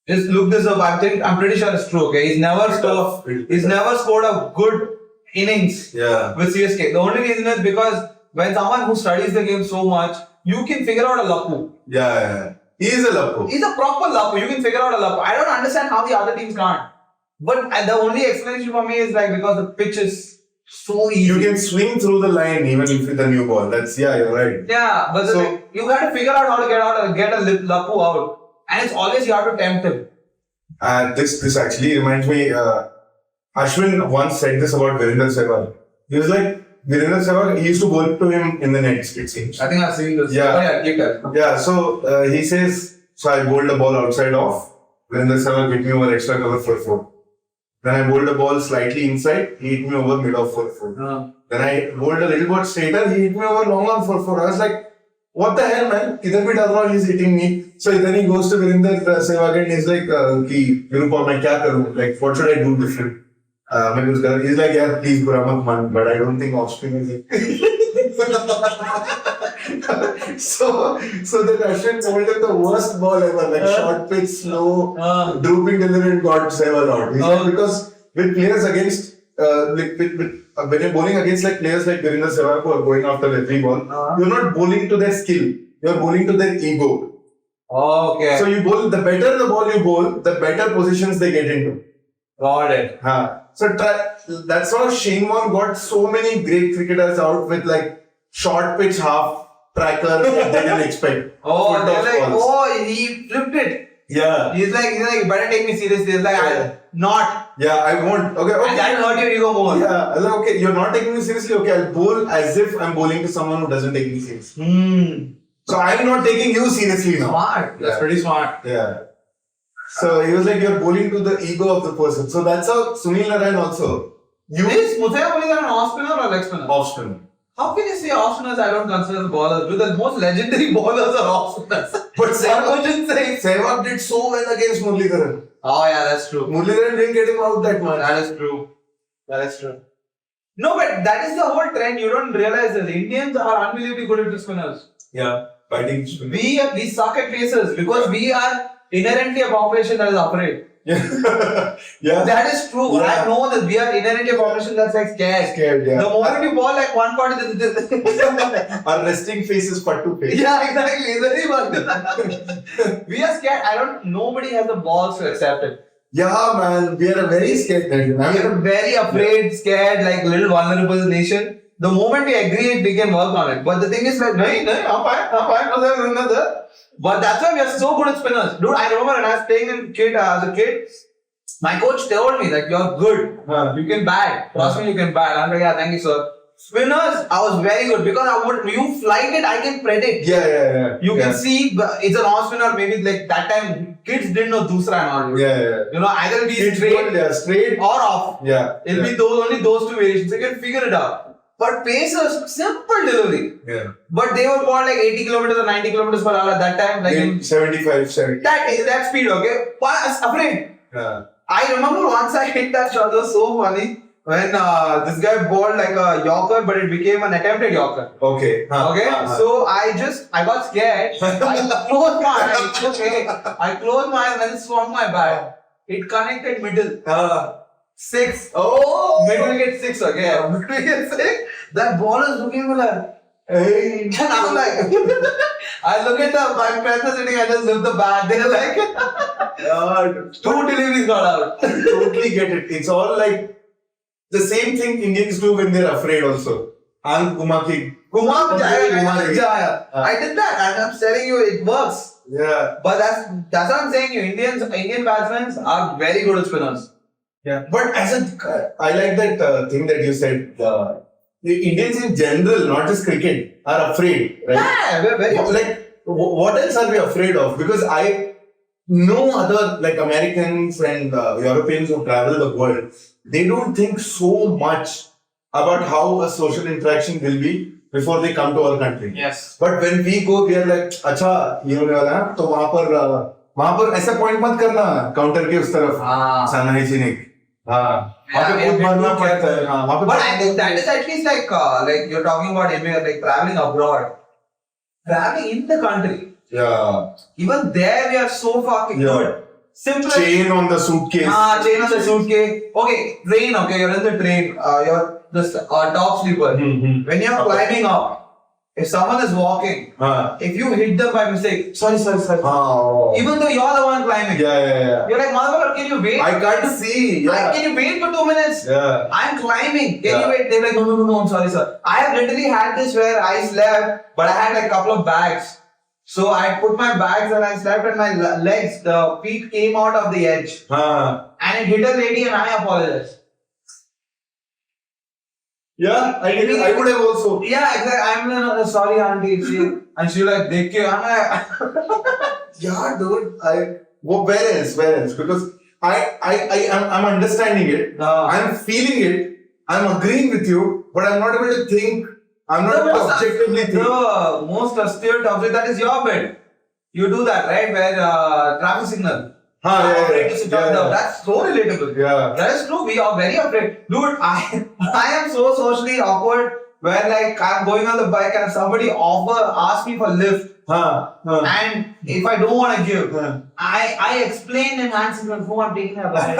Just look this up. I'm pretty sure it's true. Okay, he's never scored a good innings with CSK. The only reason is because when someone who studies the game so much, you can figure out a lappu. Yeah. He is a lappu. He's a proper lappu. You can figure out a lappu. I don't understand how the other teams can't. But the only explanation for me is like because the pitch is so easy. You can swing through the line even if with a new ball. You're right. Yeah, but you have to figure out how to get a lappu out. And it's always you have to tempt him. This actually reminds me, Ashwin once said this about Virender Sehwag. He was like, Virender Sehwag, he used to bowl to him in the nets, it seems. I think I've seen this. Keep that. Yeah, so he says, so I bowled the ball outside off. Virender Sehwag hit me over extra cover for 4. Then I bowled the ball slightly inside, he hit me over mid off for 4. Then I bowled a little bit straighter, he hit me over long on for 4. I was like, what the hell, man? Idhar bhi dal raha hu, he's hitting me. So then he goes to Virender Sehwag and he's like, Virupa, main kya karu? Like, what should I do different? He's like, yeah, please, Burra mat man, but I don't think off-spin is it. So then Ashwin bowled him the worst ball ever, like short pitch, slow, drooping delivery and got Sehwag out. He's like, because with players against, when you're bowling against like players like Virender Sehwag who are going after every ball, you're not bowling to their skill, you're bowling to their ego. Okay. So you bowl, the better the ball you bowl, the better positions they get into. Got it. So that's why Shane Warne got so many great cricketers out with like short pitch half tracker that they didn't expect. He flipped it. Yeah. He's like, you better take me seriously. He's like, I'm not. Yeah, I won't. Okay. And that hurt your ego more. Yeah. Like, okay, you're not taking me seriously. Okay, I'll bowl as if I'm bowling to someone who doesn't take me seriously. So I'm not taking you seriously now. Smart. That's pretty smart. Yeah. So he was like, you're bowling to the ego of the person. So that's how Sunil Narayan also. Is Muthiah bowling an off-spinner or leg spinner? Off-spinner. How can you say off-spinners I don't consider the bowlers? Because most legendary bowlers are off-spinners. But Sehwag did so well against Muralidharan. Oh yeah, that's true. Muralidharan didn't get him out that much. That is true. No, but that is the whole trend. You don't realize that Indians are unbelievably good at spinners. Yeah, batting spinners. We suck at paces because we are inherently a population that is afraid. Yeah. That is true. Yeah. I know that we are inherently a population that's like scared. Yeah. The moment you ball like 140, our resting face is pattu face. Yeah, exactly. Very much. We are scared. Nobody has the balls to accept it. Yeah, man. We are a very scared nation. We are a very afraid, scared, like little vulnerable nation. The moment we agree, we can work on it. But the thing is like, no, I'm fine. But that's why we are so good at spinners. Dude, I remember when I was playing as a kid, my coach told me that you're good. You can bat. Trust me, you can bat. I'm like, yeah, thank you, sir. Spinners, I was very good because you flight it, I can predict. Yeah. You can see it's an off spinner. Maybe like that time, kids didn't know dusra and all. Yeah. You know, either be straight or off. Yeah. It'll be only those two variations. You can figure it out. But pacers, simple delivery. Yeah. But they were called like 80 kilometers or 90 kilometers per hour at that time. Like in 75, 70. That speed, okay? But I was afraid. Yeah. I remember once I hit that shot, it was so funny. When this guy bowled like a Yorker, but it became an attempted Yorker. Okay. So I got scared. I closed my eyes. Okay. I closed my eyes and then swung my bat. It connected middle. 6. Oh! Mid wicket 6, okay? Mid wicket 6. That ball is looking like, hey. And I'm like, I look at my friends are sitting, I just lift the bat. They're like, 2 deliveries got out. Totally get it. It's all like the same thing Indians do when they're afraid also. I did that and I'm telling you, it works. Yeah. But that's what I'm saying. Indian batsmen are very good at spinners. Yeah, but I like that thing that you said. The Indians in general, not just cricket, are afraid, right? Yeah, we're very afraid. Like, what else are we afraid of? Because I know other like Americans and Europeans who travel the world, they don't think so much about how a social interaction will be before they come to our country. Yes. But when we go, we are like, अच्छा ये होने वाला है, तो वहाँ पर ऐसा point मत करना काउंटर के उस तरफ, साना ही सीने हाँ, Yeah, वहाँ पे we have खुद been भरना too पड़ता है, careful. हाँ, वहाँ पे But I think that is at least like you're talking about like traveling abroad. Traveling in the country. yeah, Even there we are so fucking Yeah. good. Simple. chain on the suitcase. Chain on the suitcase. Okay, train. Okay, you're in the train. You're the top sleeper. Mhm. When you're climbing up, if someone is walking, हाँ, if you hit them by mistake, sorry. हाँ, Even though you're the one climbing, yeah. you're like, motherfucker, can you wait? I can't see. Yeah, Can you wait for 2 minutes? yeah. I'm climbing. Can Yeah. you wait? They're like, no, I'm sorry, sir. I have literally had this where I slept, but I had like a couple of bags. So I put my bags and I slept, and my legs, the feet came out of the edge. हाँ. And it hit a lady, and I apologized. Yeah, I would have also. Yeah, exactly. I'm like, sorry, auntie. And she like, देख के, I'm like, Yeah, dude. Where else? Because I'm understanding it. I'm feeling it. I'm agreeing with you, but I'm not able to think. I'm not able to objectively think. The most austere object, that is your bed. You do that, right? Where traffic signal. Afraid to sit on the- That's so relatable. Yeah. That is true. We are very afraid. Dude, I am so socially awkward where like I'm going on the bike and somebody asks me for lift. And if I don't want to give, I explain in hand signal who I'm taking a ride.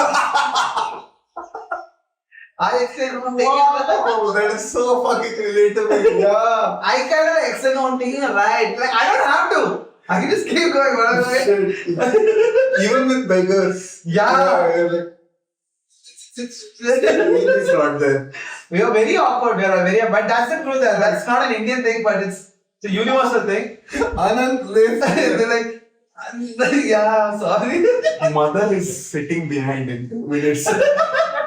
I explain who I'm taking a ride. Wow, that is so fucking relatable. Yeah. I kind of explain who I'm taking a ride. Like I don't have to. I can just keep going. Shit. Even with beggars. Yeah. Like, it's not there. We are very awkward. But that's the truth. That's not an Indian thing, but it's a universal thing. Anand lives. They're like, yeah, sorry. Mother is sitting behind in 2 minutes,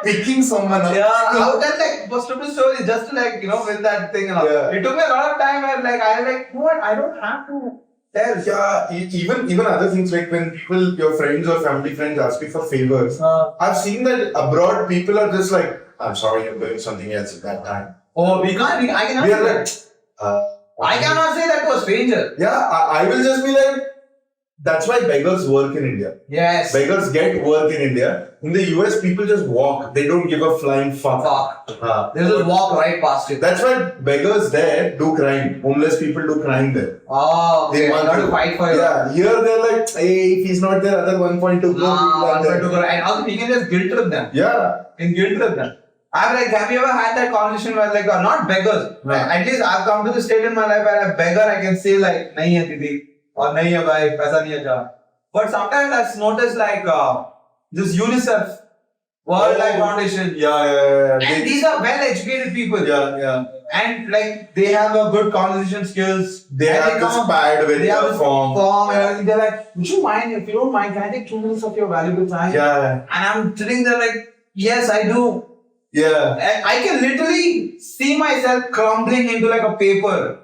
picking someone up. Yeah, how that like was stupid story just to like win that thing and all. Yeah. It took me a lot of time where like I like, what? I don't have to tell. Yeah, even other things like when people, your friends or family friends ask you for favors. I've seen that abroad people are just like, I'm sorry, I'm doing something else at that time. Oh, I cannot We say are that. like, I cannot say that to a stranger. yeah, I will just be like, that's why beggars work in India. Yes. Beggars get work in India. In the US, people just walk. They don't give a flying fuck. They just walk right past you. That's why beggars there do crime. Homeless people do crime there. Oh, okay. They want Got to fight for you. Yeah, here they're like, hey, if he's not there, other 1.2 go. And also we can just guilt trip them. Yeah. In guilt trip them. I'm like, have you ever had that conversation where like, not beggars. Right. At least I've come to the state in my life where a beggar I can say like, nahi hai didi, or nahi hai bhai, paisa nahi hai ja. But sometimes I've noticed like this UNICEF, World Life Foundation. Yeah. And these are well educated people. Yeah. And like they have a good conversation skills. They And have this pad with they have the this form. and everything. They're like, would you mind, if you don't mind, can I take 2 minutes of your valuable time? Yeah. And I'm sitting there like, yes, I do. Yeah. And I can literally see myself crumbling into like a paper.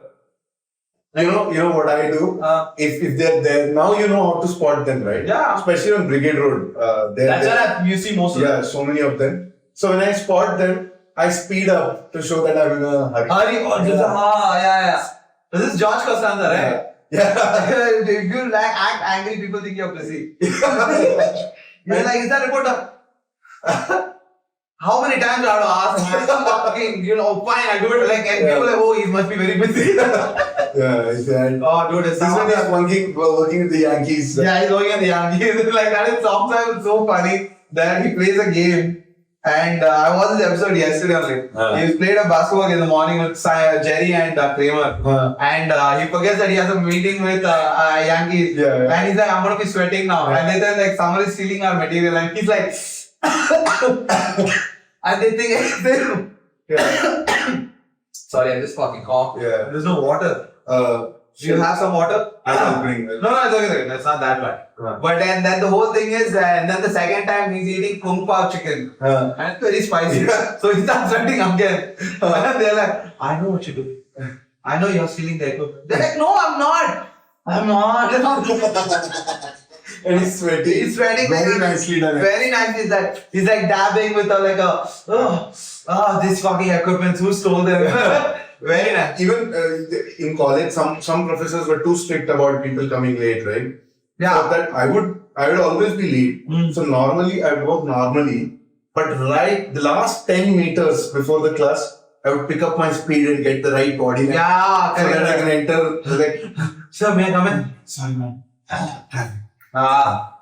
You know what I do? If they're there, now you know how to spot them, right? Yeah. Especially on Brigade Road. That's where you see most of them. Yeah, so many of them. So when I spot them, I speed up to show that I'm in a hurry. Yeah. This is George Costanza, right? Yeah. If you like act angry, people think you're busy. You're like, is that reporter? How many times I have to ask? Fucking, fine, I do it like, and people are like, oh, he must be very busy. Yeah, exactly. Oh, dude, it's This one is working with the Yankees. Yeah, he's working at the Yankees. Like, that is sometimes so funny that he plays a game. And I watched this episode yesterday only. He played a basketball game in the morning with Jerry and Kramer. And he forgets that he has a meeting with Yankees. Yeah. And he's like, I'm going to be sweating now. And they tell like, someone is stealing our material. And he's like, and they think, sorry, I just fucking coughed. Yeah. There's no water. Do you have some water? I'll bring it. No, it's okay. It's not that bad. But then the whole thing is, and then the second time he's eating kung pao chicken. And it's very spicy. So he starts sweating again. And they're like, I know what you do. I know you're stealing the equipment. They're like, no, I'm not. I'm not. And he's sweating. He's sweating. Very nicely done. Very nicely done. He's like dabbing with this fucking equipment. Who stole them? Very nice. Even in college, some professors were too strict about people coming late, right? Yeah. So that I would always be late. So normally I would work normally, But right, the last 10 meters before the class, I would pick up my speed and get the right body line. Yeah, So that I correct. can enter. Like, Sir, may I come in? sorry, man.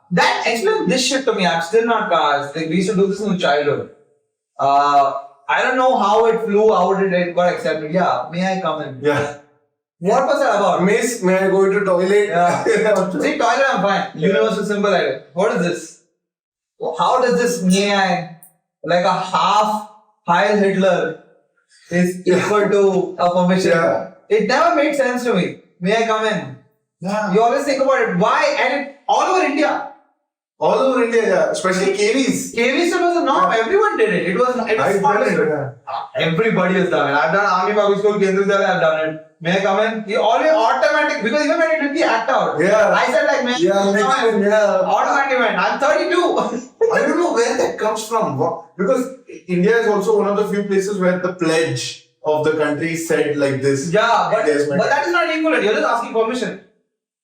That explain this shit to me. I'm still not like we used to do this in childhood. I don't know how it flew, how did it got accepted. Yeah, may I come in? Yeah. What was that about? Miss, may I go to toilet? Yeah. See, toilet, I'm fine. Universal symbol. What is this? How does this may I, like a half Heil Hitler, is equal to a permission? Yeah. It never made sense to me. May I come in? Yeah. You always think about it. Why? And it, all over India. All over India, yeah. Especially KVs. KV was a norm. Everyone did it. It was I've done it, yeah. Everybody has done it. I've done Army Public School, Kendra Vidyalaya, I've done it. May I come in? You always automatic, because even when it did the act out, Yeah. I said like, may I Yeah, come in? yeah. Automatic went. I'm 32. I don't know where that comes from. Because India is also one of the few places where the pledge of the country said like this. Yeah, but Yes, man. that is not equivalent. You're just asking permission.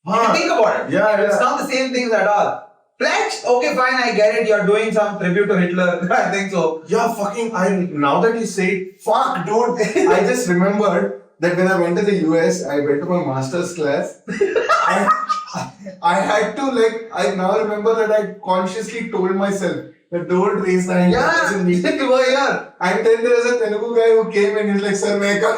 You can think about it. Yeah, It's yeah. not the same things at all. Pledge, okay, fine, I get it. You're doing some tribute to Hitler. I think so. Yeah, now that you say it, fuck, dude. I just remembered that when I went to the US, I went to my master's class. And I had to, I now remember that I consciously told myself that don't raise the hand. Yeah, that doesn't need you were here. And then there was a Telugu guy who came and he's like, sir, may I come?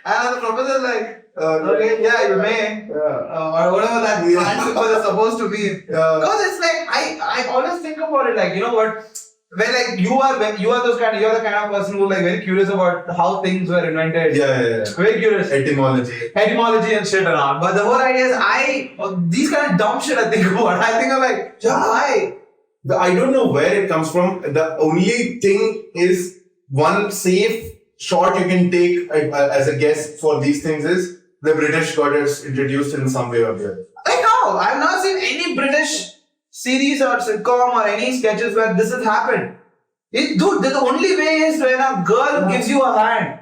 And the professor like, okay, yeah, you may. Or whatever that symbol is supposed to be. Because it's like, I always think about it like, you know what? When you are the kind of person who very curious about how things were invented. Yeah. Very curious. Etymology And shit around. But the whole idea is these kind of dumb shit I think about. I think I'm like, why? I don't know where it comes from. The only thing is one safe shot you can take as a guess for these things is the British got us introduced in some way or the other. Like how? I've not seen any British series or sitcom or any sketches where this has happened. Dude, the only way is when a girl gives you a hand.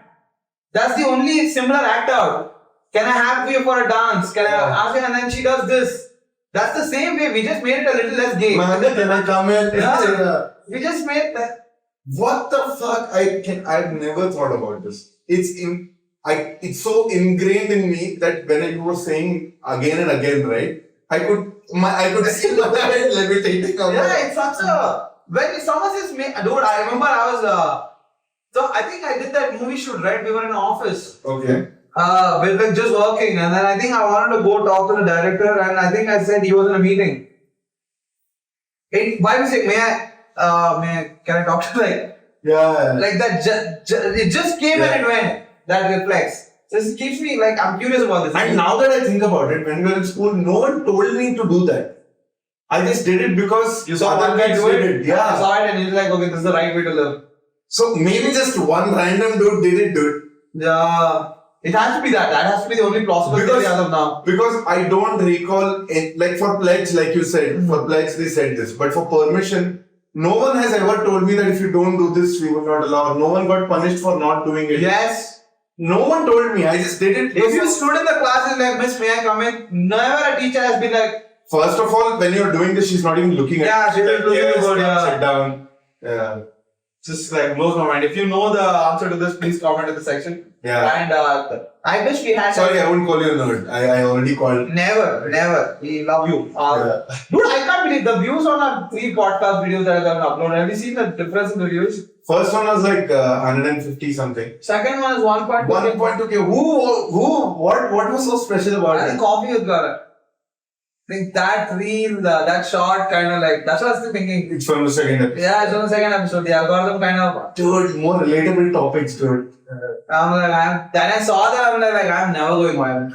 That's the only similar act out. Can I have you for a dance? Can I ask you? And then she does this. That's the same way. We just made it a little less gay. Man, can I come in? Yeah. We just made that. What the fuck? I've never thought about this. It's so ingrained in me that when you were saying again and again, right? I could see my head levitating. Yeah, it's such a when someone says me, dude. I remember I was so I think I did that movie shoot, right? We were in an office. Okay. We were just working, and then I think I wanted to go talk to the director, and I think I said he was in a meeting. By mistake, can I talk to Yeah. like that? It just came and it went. That reflex. So it keeps me I'm curious about this. And now that I think about it, when we were in school, no one told me to do that. I just did it because you saw other one guy kids do it. did it. Yeah. You saw it, and you're like, okay, this is the right way to live. So maybe just one random dude did it, dude. Yeah. It has to be that. That has to be the only plausible theory as of now. Because I don't recall, for pledge, like you said, for pledge they said this. But for permission, no one has ever told me that if you don't do this, we will not allow. No one got punished for not doing it. Yes. No one told me. I just did it. If you stood in the class and like, Miss, may I come in? Never a teacher has been like, first of all, when you're doing this, she's not even looking at you. Yeah, she's Like, looking yes, good, yeah. sit down. Yeah. just blows my mind. If you know the answer to this, please comment in the section. Yeah. And I wish we had. Sorry, I wouldn't call you a nerd. I already called. Never. We love you. Dude, I can't believe the views on our 3 podcast videos that I've uploaded. Have you seen the difference in the views? First one was 150 something. Second one is 1.2. 1.2k. What was so special about I it? think coffee with Gara. I think that reel, that short kind of that's what I was still thinking. It's from the second episode. Yeah, it's on the second episode. The algorithm kind of. Dude, more relatable topics, dude. Then I saw that, I'm never going viral.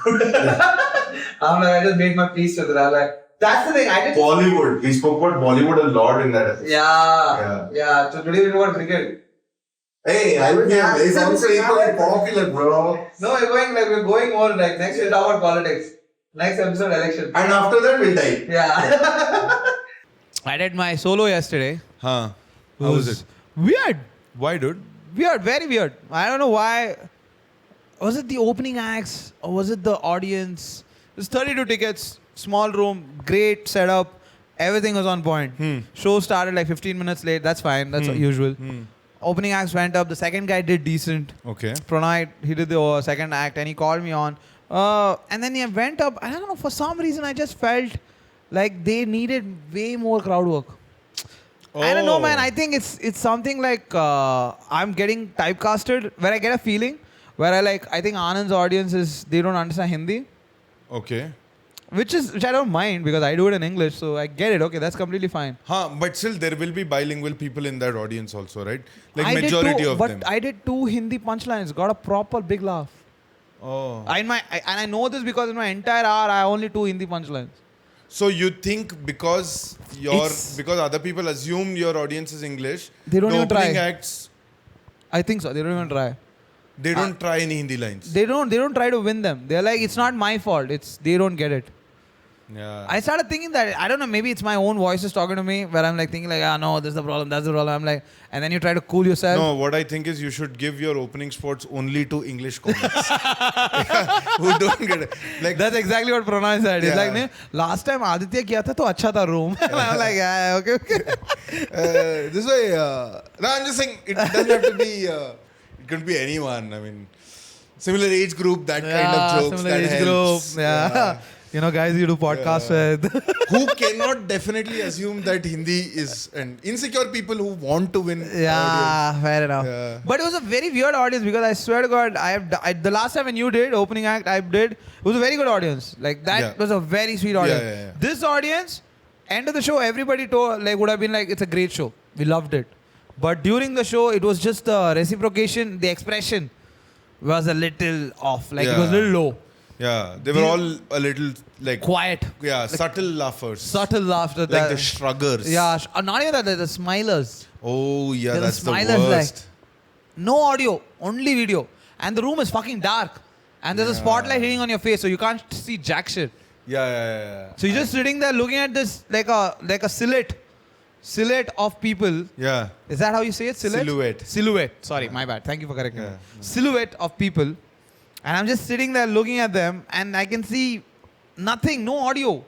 I just made my peace with it. I was like, that's the thing. Bollywood. We spoke about Bollywood a lot in that episode. Yeah. So today we talk about cricket. Hey, it's also equally popular, bro. No, we're going more next we'll talk about politics. Next episode, election. And after that, we'll die. Yeah. I did my solo yesterday. Huh. How was it? Weird. Why, dude? Weird, very weird. I don't know why. Was it the opening acts or was it the audience? There's 32 tickets, small room, great setup. Everything was on point. Show started like 15 minutes late. That's fine. That's usual. Opening acts went up. The second guy did decent. Okay. Pranay, he did the second act and he called me on. And then he went up. I don't know, for some reason I just felt like they needed way more crowd work. I don't know, man. I think it's something like I'm getting typecasted where I get a feeling where I think Anand's audience they don't understand Hindi. Okay. Which I don't mind because I do it in English, so I get it. Okay, that's completely fine. But still there will be bilingual people in that audience also, right? Like I did majority of them. But I did 2 Hindi punchlines, got a proper big laugh. Oh. And I know this because in my entire hour I only 2 Hindi punchlines. So you think because other people assume your audience is English, They don't the even opening try. acts, I think so. They don't even try. they don't try any Hindi lines. They don't try to win them. They're like, it's not my fault. They don't get it. Yeah. I started thinking that, I don't know, maybe it's my own voices talking to me where I'm like thinking like, no, this is the problem, that's the problem. I'm like, and then you try to cool yourself. No, what I think is you should give your opening spots only to English comics. Who don't get it. Like, That's exactly what Pranay said. He's Yeah. like, "Nee, last time Aditya kiya tha, to acha tha room." And I'm like, yeah, okay. this way, no, I'm just saying, it doesn't have to be, it could be anyone. I mean, similar age group, that kind of jokes, similar that age helps. group. Yeah. You know, guys you do podcasts with. Who cannot definitely assume that Hindi is, and insecure people who want to win. Yeah, fair enough. Yeah. But it was a very weird audience because I swear to God, the last time when you did opening act, I did. It was a very good audience. Like that Yeah. was a very sweet audience. Yeah. This audience, end of the show, everybody would have been like, it's a great show. We loved it. But during the show, it was just the reciprocation, the expression was a little off. Like it was a little low. Yeah, they were all a little like Quiet. Yeah, subtle laughers. Subtle laughter. Like the shruggers. Yeah, not even that, the smilers. Oh yeah, There were that's the smilers worst. No audio, only video. And the room is fucking dark. And there's a spotlight hitting on your face, so you can't see jack shit. Yeah. So you're just sitting there looking at this like a silhouette of people. Yeah. Is that how you say it? Silhouette. Silhouette. Sorry, my bad. Thank you for correcting me. Yeah. Silhouette of people. And I'm just sitting there looking at them and I can see nothing, no audio.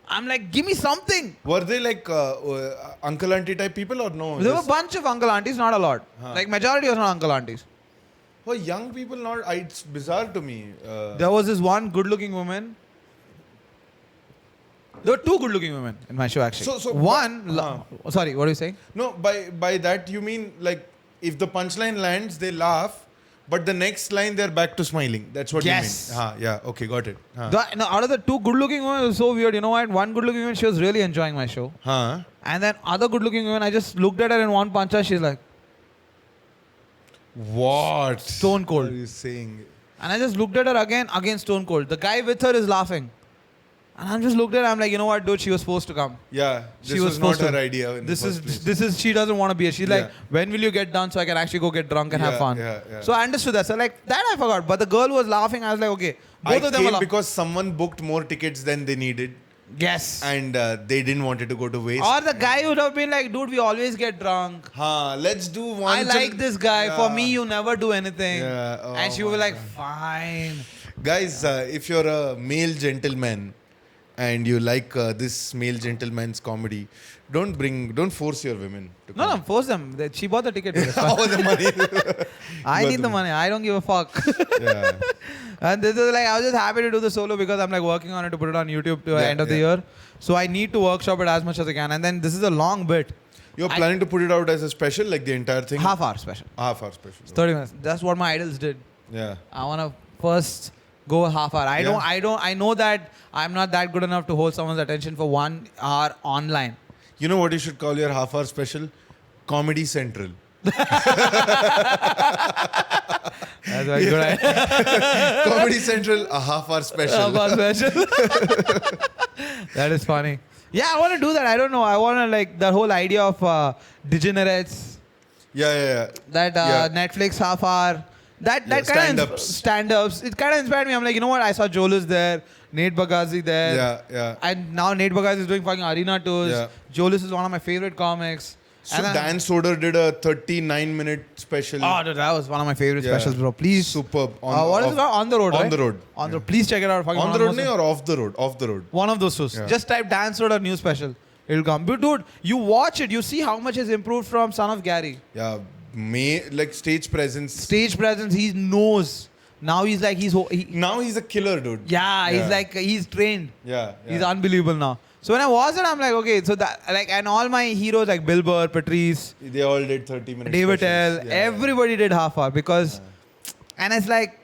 I'm like, give me something. Were they like uncle auntie type people or no? There were a bunch of uncle aunties, not a lot. Like majority was not uncle aunties. Oh, young people not. It's bizarre to me. There was this one good-looking woman. There were 2 good-looking women in my show actually. So one. Sorry, what are you saying? No, by that you mean like if the punchline lands, they laugh, but the next line they're back to smiling. That's what Yes. you mean. Yeah. Okay, got it. Out of the 2 good-looking women, it was so weird. You know what? One good-looking woman, she was really enjoying my show. And then other good-looking woman, I just looked at her in one punch and she's like, What? Stone cold. What are you saying? and I just looked at her again stone cold. The guy with her is laughing. And I just looked at her, I'm like, you know what, dude, she was supposed to come. Yeah, She this was was not supposed her to- idea in the first place. She doesn't want to be here. She's like, Yeah. when will you get done so I can actually go get drunk and have Yeah, fun? yeah. So I understood that. So like, that I forgot. But the girl was laughing. I was like, okay. Both I of them were came laughing. because someone booked more tickets than they needed, Yes. and they didn't want it to go to waste. Or the guy would have been like, dude, we always get drunk. Let's do one. I like this guy. Yeah. For me, you never do anything. Yeah. Oh And she my was like, God. fine. Guys, if you're a male gentleman and you like this male gentleman's comedy, don't force your women to No, come. force them. She bought the ticket. It's fine. Oh, the money. I Got need the money. I don't give a fuck. Yeah. And this is like, I was just happy to do the solo because I'm like working on it to put it on YouTube to the end of the year. So I need to workshop it as much as I can. And then this is a long bit. You're planning to put it out as a special, like the entire thing? Half hour special. Half hour special. 30 minutes. That's what my idols did. Yeah. I want to first go half hour. I know that I'm not that good enough to hold someone's attention for 1 hour online. You know what you should call your half hour special? Comedy Central. That's a good idea. Comedy Central, a half hour special. Half hour special. That is funny. Yeah, I want to do that. I don't know. I want to like the whole idea of degenerates. Yeah. That Yeah. Netflix half hour. That kind stand-ups. of stand-ups. It kind of inspired me. I'm like, you know what? I saw Jolus there, Nate Bagazi there. Yeah. And now Nate Bagazi is doing fucking arena tours. Yeah. Jolus is one of my favorite comics. So And then- Dan Soder did a 39-minute special. Oh, dude, that was one of my favorite Yeah. specials, bro. Please. Superb. What is it called? On the road, On right? the road. On the road. Please check it out. Fucking On one the of road those- or off the road? Off the road. One of those shows. Yeah. Just type Dan Soder new special. It'll come. But dude, you watch it, you see how much has improved from Son of Gary. Yeah. Like stage presence. Stage presence, he knows. Now he's like, Now he's a killer, dude. yeah, he's like, he's trained. Yeah. He's unbelievable now. So when I watched it, I'm like, okay, so that, like, and all my heroes like Bill Burr, Patrice, They all did 30 minutes. David specials. Tell, everybody did half hour because, and it's like,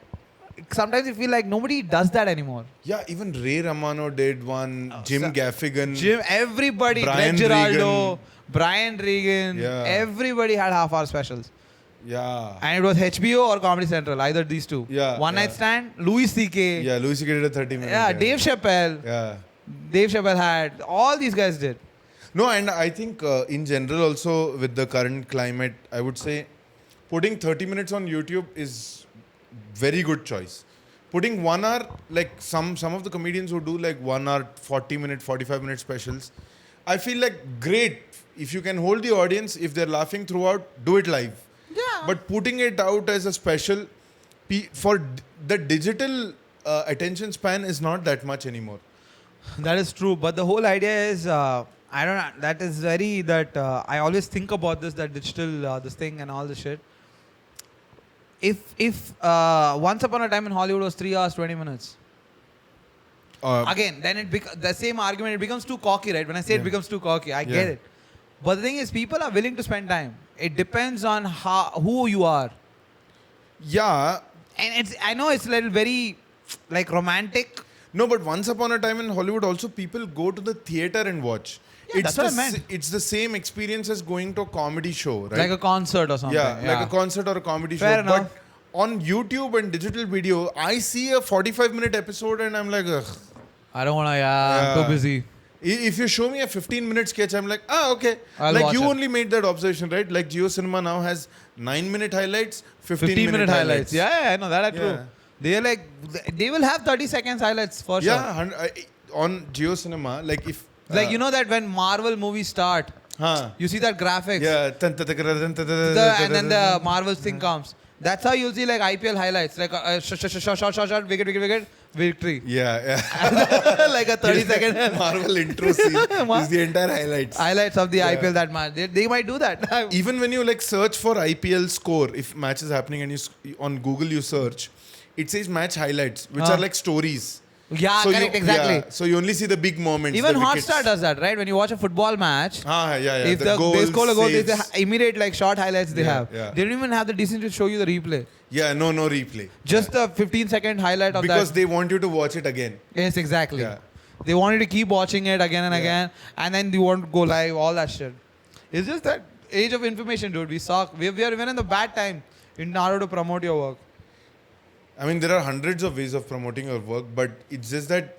sometimes you feel like nobody does that anymore. Yeah, even Ray Romano did one. Jim Gaffigan. Everybody, Brian Greg Giraldo, Regan. Brian Regan, Yeah. everybody had half hour specials. Yeah. And it was HBO or Comedy Central, either these two. Yeah, One yeah. Night Stand, Louis C.K. Yeah, Louis C.K. did a 30 minutes. Yeah, Dave Chappelle. Yeah. Dave Chappelle had, all these guys did. No, and I think in general also with the current climate, I would say putting 30 minutes on YouTube is very good choice. Putting 1 hour, like some of the comedians who do like 1 hour, 40-minute, 45-minute specials, I feel like great. If you can hold the audience, if they're laughing throughout, do it live. Yeah. But putting it out as a special, for the digital attention span is not that much anymore. That is true. But the whole idea is, I don't know, that is very, I always think about this, that digital, this thing and all this shit. If Once Upon a Time in Hollywood was 3 hours, 20 minutes. Again, then the same argument, it becomes too cocky, right? When I say it becomes too cocky, I get it. But the thing is, people are willing to spend time. It depends on who you are. Yeah. And I know it's a little very, like, romantic. No, but Once Upon a Time in Hollywood also people go to the theater and watch. Yeah, that's what I meant. It's the same experience as going to a comedy show, right? Like a concert or something. yeah, like a concert or a comedy Fair show. enough. But on YouTube and digital video, I see a 45-minute episode and I'm like, ugh. I don't want to, I'm too busy. If you show me a 15-minute sketch, I'm like, okay. I'll like watch you it. only made that observation, right? Like Jio Cinema now has 9-minute highlights, 15-minute highlights. Yeah, I know that. Yeah. True. They're like, they will have 30 seconds highlights for sure. Yeah, on Jio Cinema, like if... Like, you know that when Marvel movies start, you see that graphics. Yeah. And then the Marvel thing comes. That's how you'll see like IPL highlights. Like shot, wicket, victory. Yeah. Like a 30-second Marvel intro scene is the entire highlights. highlights of the IPL that match. They might do that. Even when you like search for IPL score, if match is happening and you on Google you search, it says match highlights, which are like stories. Yeah, So correct, you, exactly. Yeah, so you only see the big moments. Even the wickets. Hotstar does that, right? When you watch a football match, if the they score a goal, they saves. immediate like short highlights they have. Yeah. They don't even have the decency to show you the replay. Yeah, no replay. Just the 15-second highlight of Because that. they want you to watch it again. Yes, exactly. Yeah. They want you to keep watching it again and again, and then you want to go live, all that shit. It's just that age of information, dude. We suck. We are even in the bad time in order to promote your work. I mean, there are hundreds of ways of promoting your work, but it's just that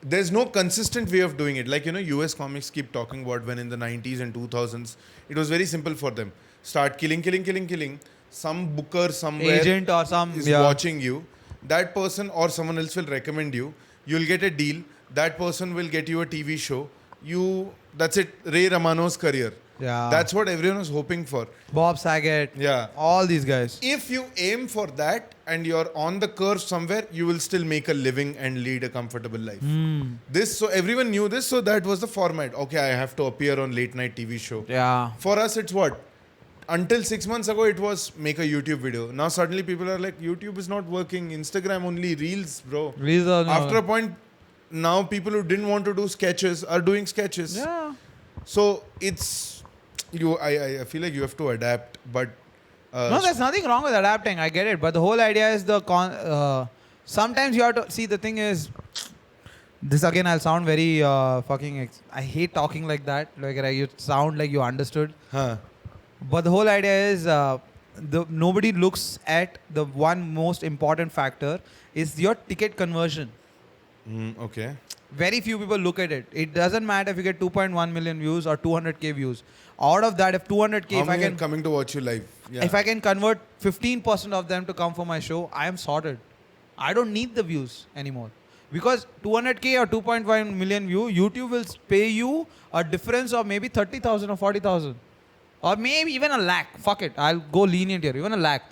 there's no consistent way of doing it. Like, US comics keep talking about when in the 90s and 2000s, it was very simple for them. Start killing. Some booker somewhere Agent or some is watching you. That person or someone else will recommend you. You'll get a deal. That person will get you a TV show. That's it. Ray Romano's career. Yeah. That's what everyone was hoping for. Bob Saget. Yeah. All these guys. If you aim for that and you're on the curve somewhere, you will still make a living and lead a comfortable life. So everyone knew this, so that was the format. Okay, I have to appear on late night TV show. Yeah. For us, it's what? Until 6 months ago, it was make a YouTube video. Now suddenly people are like, YouTube is not working. Instagram only, Reels, bro. After a point, now people who didn't want to do sketches are doing sketches. Yeah. So it's... I feel like you have to adapt, but... No, there's nothing wrong with adapting. I get it. But the whole idea is sometimes you have to... See, the thing is... This again, I'll sound very fucking... I hate talking like that. Like, you sound like you understood. But the whole idea is nobody looks at the one most important factor is your ticket conversion. Okay. Very few people look at it. It doesn't matter if you get 2.1 million views or 200k views. Out of that, if 200k, How if I many can are coming to watch you live? Yeah. if I can convert 15% of them to come for my show, I am sorted. I don't need the views anymore. Because 200K or 2.5 million view, YouTube will pay you a difference of maybe 30,000 or 40,000. Or maybe even a lakh. Fuck it. I'll go lenient here. Even a lakh.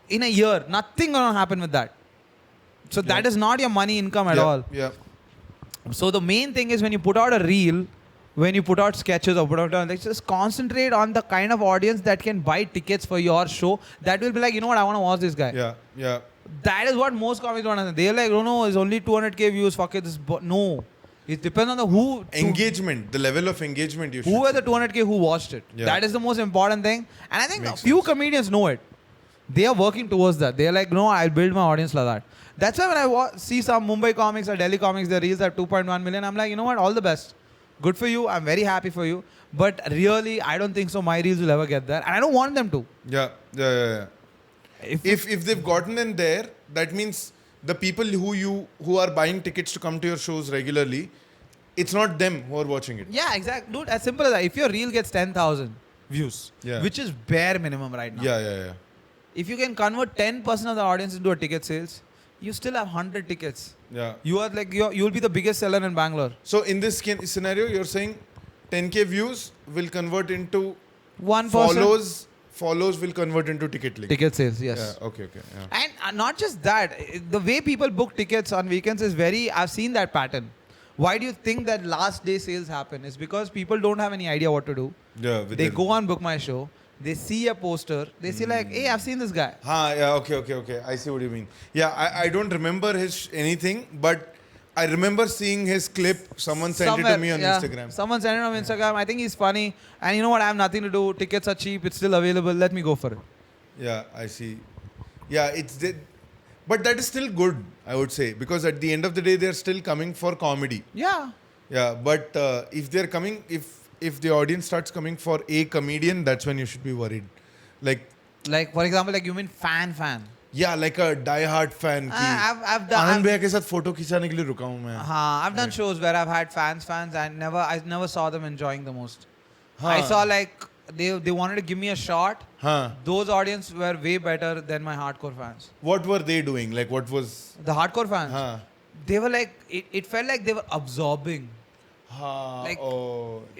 In a year, nothing gonna happen with that. So that is not your money income at all. Yeah. So the main thing is when you put out a reel, when you put out sketches or put out, like, just concentrate on the kind of audience that can buy tickets for your show. That will be like, you know what, I want to watch this guy. Yeah. Yeah. That is what most comics don't understand. They're like, no, it's only 200K views. Fuck it. No. It depends on the who. Engagement, the level of engagement you should. Who are the 200K who watched it? Yeah. That is the most important thing. And I think Makes a few sense. comedians know it. They are working towards that. They're like, no, I'll build my audience like that. That's why when I see some Mumbai comics or Delhi comics, their reels are 2.1 million. I'm like, you know what? All the best. Good for you. I'm very happy for you. But really, I don't think so. My reels will ever get there. And I don't want them to. Yeah. If they've gotten in there, that means the people who are buying tickets to come to your shows regularly, it's not them who are watching it. Yeah, exactly. Dude, as simple as that. If your reel gets 10,000 views, Yeah. which is bare minimum right now. Yeah. If you can convert 10% of the audience into a ticket sales, you still have 100 tickets. Yeah. You are like, you'll be the biggest seller in Bangalore. So in this scenario, you're saying 10K views will convert into 1% follows will convert into ticket link. ticket sales, yes. Yeah. Okay. Yeah. And not just that, the way people book tickets on weekends is I've seen that pattern. Why do you think that last day sales happen? It's because people don't have any idea what to do. Yeah. They go on Book My Show. They see a poster. They see like, hey, I've seen this guy. Yeah. Okay. I see what you mean. Yeah. I don't remember his anything, but I remember seeing his clip. Someone sent it to me on Instagram. Someone sent it on Instagram. I think he's funny. And you know what? I have nothing to do. Tickets are cheap. It's still available. Let me go for it. Yeah, I see. Yeah, but that is still good, I would say, because at the end of the day, they're still coming for comedy. Yeah. Yeah, but if they're coming, if the audience starts coming for a comedian, that's when you should be worried. Like, for example, like you mean fan. yeah, like a die-hard fan. I've done. आनंद भैया के साथ photo खिंचाने के लिए रुका हूँ मैं. I've done shows where I've had fans, and I never saw them enjoying the most. I saw like they wanted to give me a shot. Those audience were way better than my hardcore fans. What were they doing? Like, what was? The hardcore fans. They were like, it felt like they were absorbing. Like,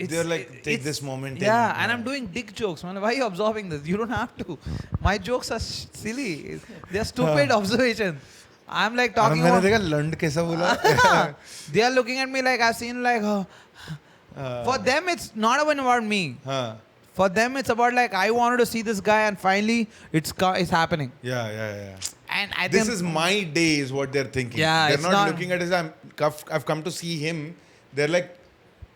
they're like, take this moment. Yeah, and I'm doing dick jokes, man. Why are you absorbing this? You don't have to. My jokes are silly. They're stupid observations. I'm like talking about... मैंने देखा लंड कैसा बोला. They are looking at me like I've seen like... For them, it's not even about me. For them, it's about like, I wanted to see this guy and finally it's happening. Yeah. And I think... This is my day is what they're thinking. Yeah, they're it's not looking at it as I've come to see him. They're like,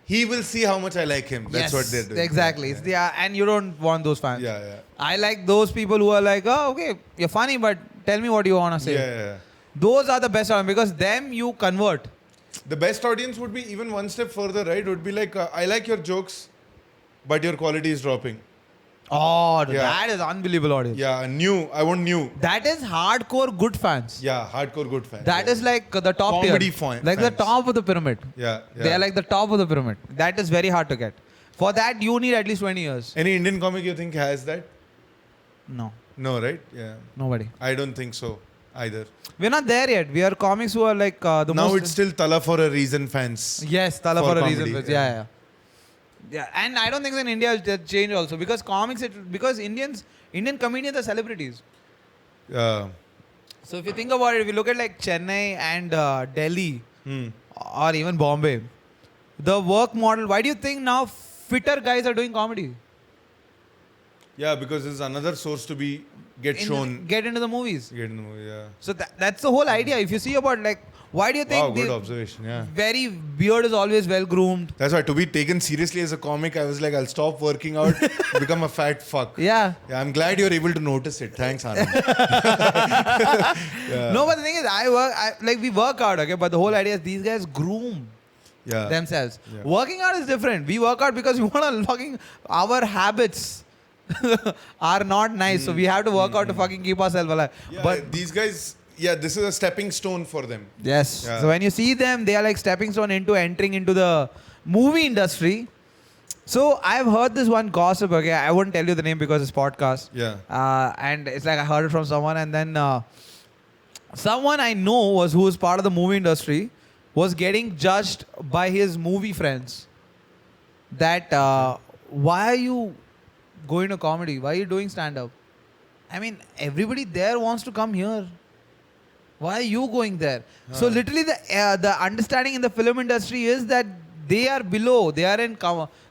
he will see how much I like him. That's what they're doing. Exactly. And you don't want those fans. Yeah. I like those people who are like, oh, okay, you're funny, but tell me what you want to say. Yeah. Those are the best ones because them you convert. The best audience would be even one step further, right? Would be like, I like your jokes, but your quality is dropping. Oh, that is unbelievable audience. Yeah, I want new. That is hardcore good fans. Yeah, hardcore good fans. That is like the top Comedy tier. fans. Like the top of the pyramid. Yeah. They are like the top of the pyramid. That is very hard to get. For that, you need at least 20 years. Any Indian comic you think has that? No. No, right? Yeah. Nobody. I don't think so either. We're not there yet. We are comics who are like the now most... it's still Tala for a reason fans. Yes, Tala for a comedy, reason. Yeah, and I don't think in India it'll change also because because Indian comedians are celebrities. Yeah. So if you think about it, if you look at like Chennai and Delhi or even Bombay, the work model, why do you think now fitter guys are doing comedy? Yeah, because it's another source to get shown. Get into the movies. Get in the movie, yeah. So that's the whole idea. If you see about like, why do you think... Wow, good observation, yeah. Very beard is always well groomed. That's why to be taken seriously as a comic, I was like, I'll stop working out, become a fat fuck. Yeah. I'm glad you're able to notice it. Thanks, Anand. No, but the thing is, we work out, okay? But the whole idea is these guys groom themselves. Yeah. Working out is different. We work out because we want to our habits are not nice. So we have to work out to fucking keep ourselves alive. Yeah, but these guys, this is a stepping stone for them. yes. Yeah. So when you see them, they are like stepping stone into entering into the movie industry. So I've heard this one gossip, okay? I won't tell you the name because it's podcast. Yeah. And it's like I heard it from someone and then someone I know who was part of the movie industry was getting judged by his movie friends that why are you going to comedy? Why are you doing stand-up? I mean, everybody there wants to come here. Why are you going there? So literally the understanding in the film industry is that they are below. They are in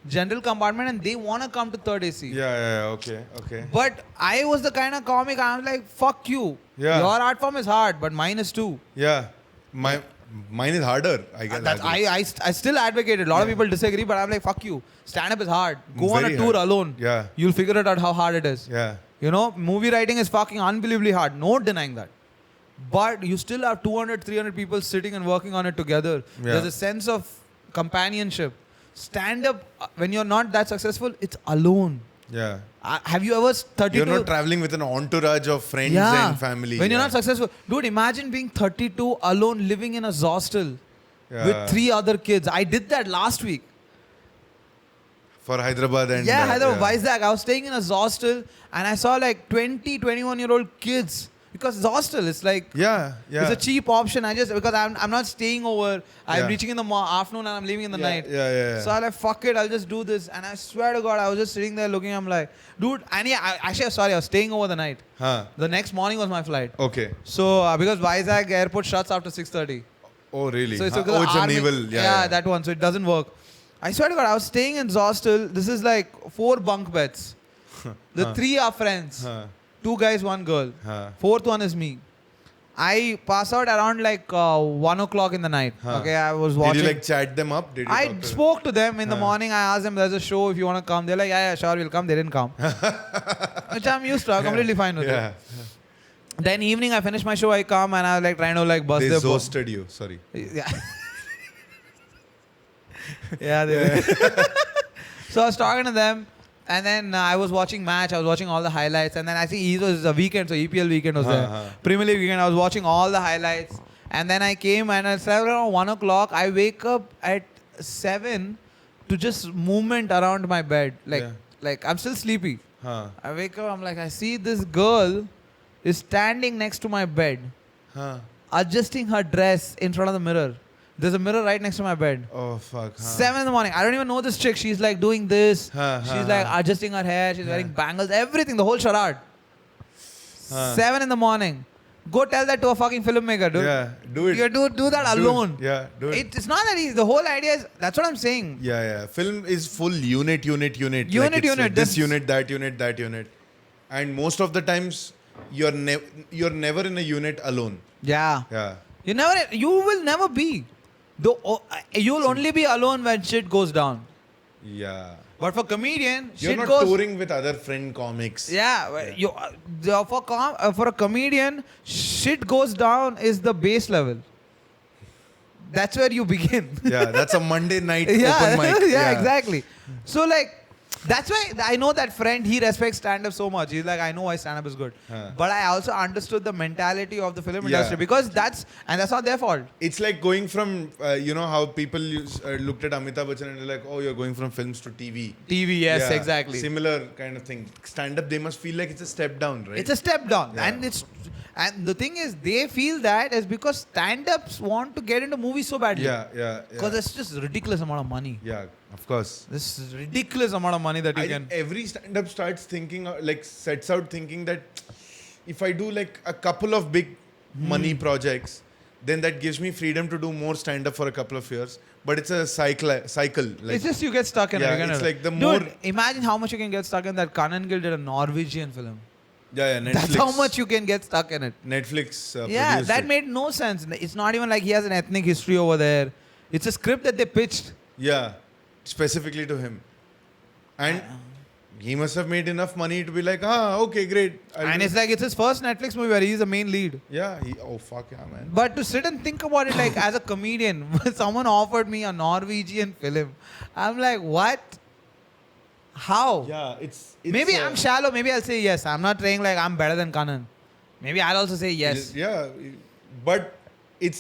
general compartment and they want to come to third AC. Yeah, okay. But I was the kind of comic, I was like, fuck you. Yeah. Your art form is hard, but mine is too. Yeah. Mine is harder, I guess. I still advocate it. A lot of people disagree, but I'm like, fuck you. Stand-up is hard. Go on a Very tour hard. alone. Yeah. You'll figure it out how hard it is. Yeah. You know, movie writing is fucking unbelievably hard. No denying that. But you still have 200, 300 people sitting and working on it together. Yeah. There's a sense of companionship. Stand-up, when you're not that successful, it's alone. Yeah. Have you ever 32? You're not traveling with an entourage of friends Yeah. and family. When you're not successful. Dude, imagine being 32 alone living in a hostel with 3 other kids. I did that last week. For Hyderabad and... Hyderabad, Vizag. I was staying in a hostel and I saw like 20, 21-year-old kids. Because it's hostel, it's like... Yeah. It's a cheap option. Because I'm not staying over. I'm Yeah. reaching in the afternoon and I'm leaving in the night. Yeah. So I'm like, fuck it, I'll just do this. And I swear to God, I was just sitting there looking. I'm like, dude, and I was staying over the night. Huh. The next morning was my flight. Okay. So because Vizag airport shuts after 6:30. Oh, really? So it's Huh. because It's a army- naval. Yeah, that one. So it doesn't work. I swear to God, I was staying in hostel. This is like 4 bunk beds. The 3 are friends. Huh. 2 guys, 1 girl. Huh. 4th one is me. I pass out around like 1 o'clock in the night. Huh. Okay, I was watching. Did you like chat them up? Did you I talk to them? spoke to them in the morning. I asked them, there's a show if you want to come. They're like, yeah, sure, we'll come. They didn't come. Which I'm used to. I'm completely fine with Yeah. it. Then evening, I finish my show. I come and I was like trying to like bust They their zosted you. Sorry. Yeah. Yeah, they did. So I was talking to them, and then I was watching match. I was watching all the highlights, and then I think it was a weekend, so EPL weekend was there. Premier League weekend. I was watching all the highlights, and then I came and I slept around 1 o'clock. I wake up at 7 to just movement around my bed, like I'm still sleepy. Huh. I wake up. I'm like, I see this girl is standing next to my bed, Huh. adjusting her dress in front of the mirror. There's a mirror right next to my bed. Oh, fuck. Huh. 7 in the morning. I don't even know this chick. She's like doing this. She's like adjusting her hair. She's wearing bangles. Everything. The whole charade. 7 in the morning. Go tell that to a fucking filmmaker, dude. Yeah. Do it. You do that Do it. alone. Yeah. Do it. It's not that easy. The whole idea is, that's what I'm saying. Yeah. Film is full unit. Unit, Like it's unit. like this This- unit, that unit. And most of the times, you're never in a unit alone. Yeah. Yeah. You will never be. You'll only be alone when shit goes down. Yeah. But for comedian, You're shit not goes... touring with other friend comics. Yeah, for a comedian, shit goes down is the base level. That's where you begin. Yeah, that's a Monday night Yeah, open mic. yeah, exactly. So like, that's why I know that friend, he respects stand-up so much. He's like, I know why stand-up is good. But I also understood the mentality of the film industry because that's not their fault. It's like going from, how people looked at Amitabh Bachchan and they're like, oh, you're going from films to TV. TV, yes, Yeah, exactly. Similar kind of thing. Stand-up, they must feel like it's a step down, right? It's a step down. Yeah. And the thing is, they feel that is because stand-ups want to get into movies so badly. Yeah. Because it's just a ridiculous amount of money. Yeah, of course. This is ridiculous amount of money that you I can... think every stand-up starts thinking, sets out thinking that if I do like a couple of big money projects, then that gives me freedom to do more stand-up for a couple of years. But it's a cycle. Like, It's just you get stuck in it. Yeah, You it's get like the Dude, more... imagine how much you can get stuck in that. Kanan Gill did a Norwegian film. Yeah, Netflix. That's how much you can get stuck in it. Netflix Yeah, produced that it. made no sense. It's not even like he has an ethnic history over there. It's a script that they pitched. Yeah, specifically to him. And he must have made enough money to be like, okay, great. And it's like, it's his first Netflix movie where he's the main lead. Yeah, oh fuck yeah, man. But to sit and think about it, like as a comedian, someone offered me a Norwegian film. I'm like, what? How? Yeah, it's Maybe I'm shallow. Maybe I'll say yes. I'm not saying like I'm better than Kanan. Maybe I'll also say yes. Yeah, but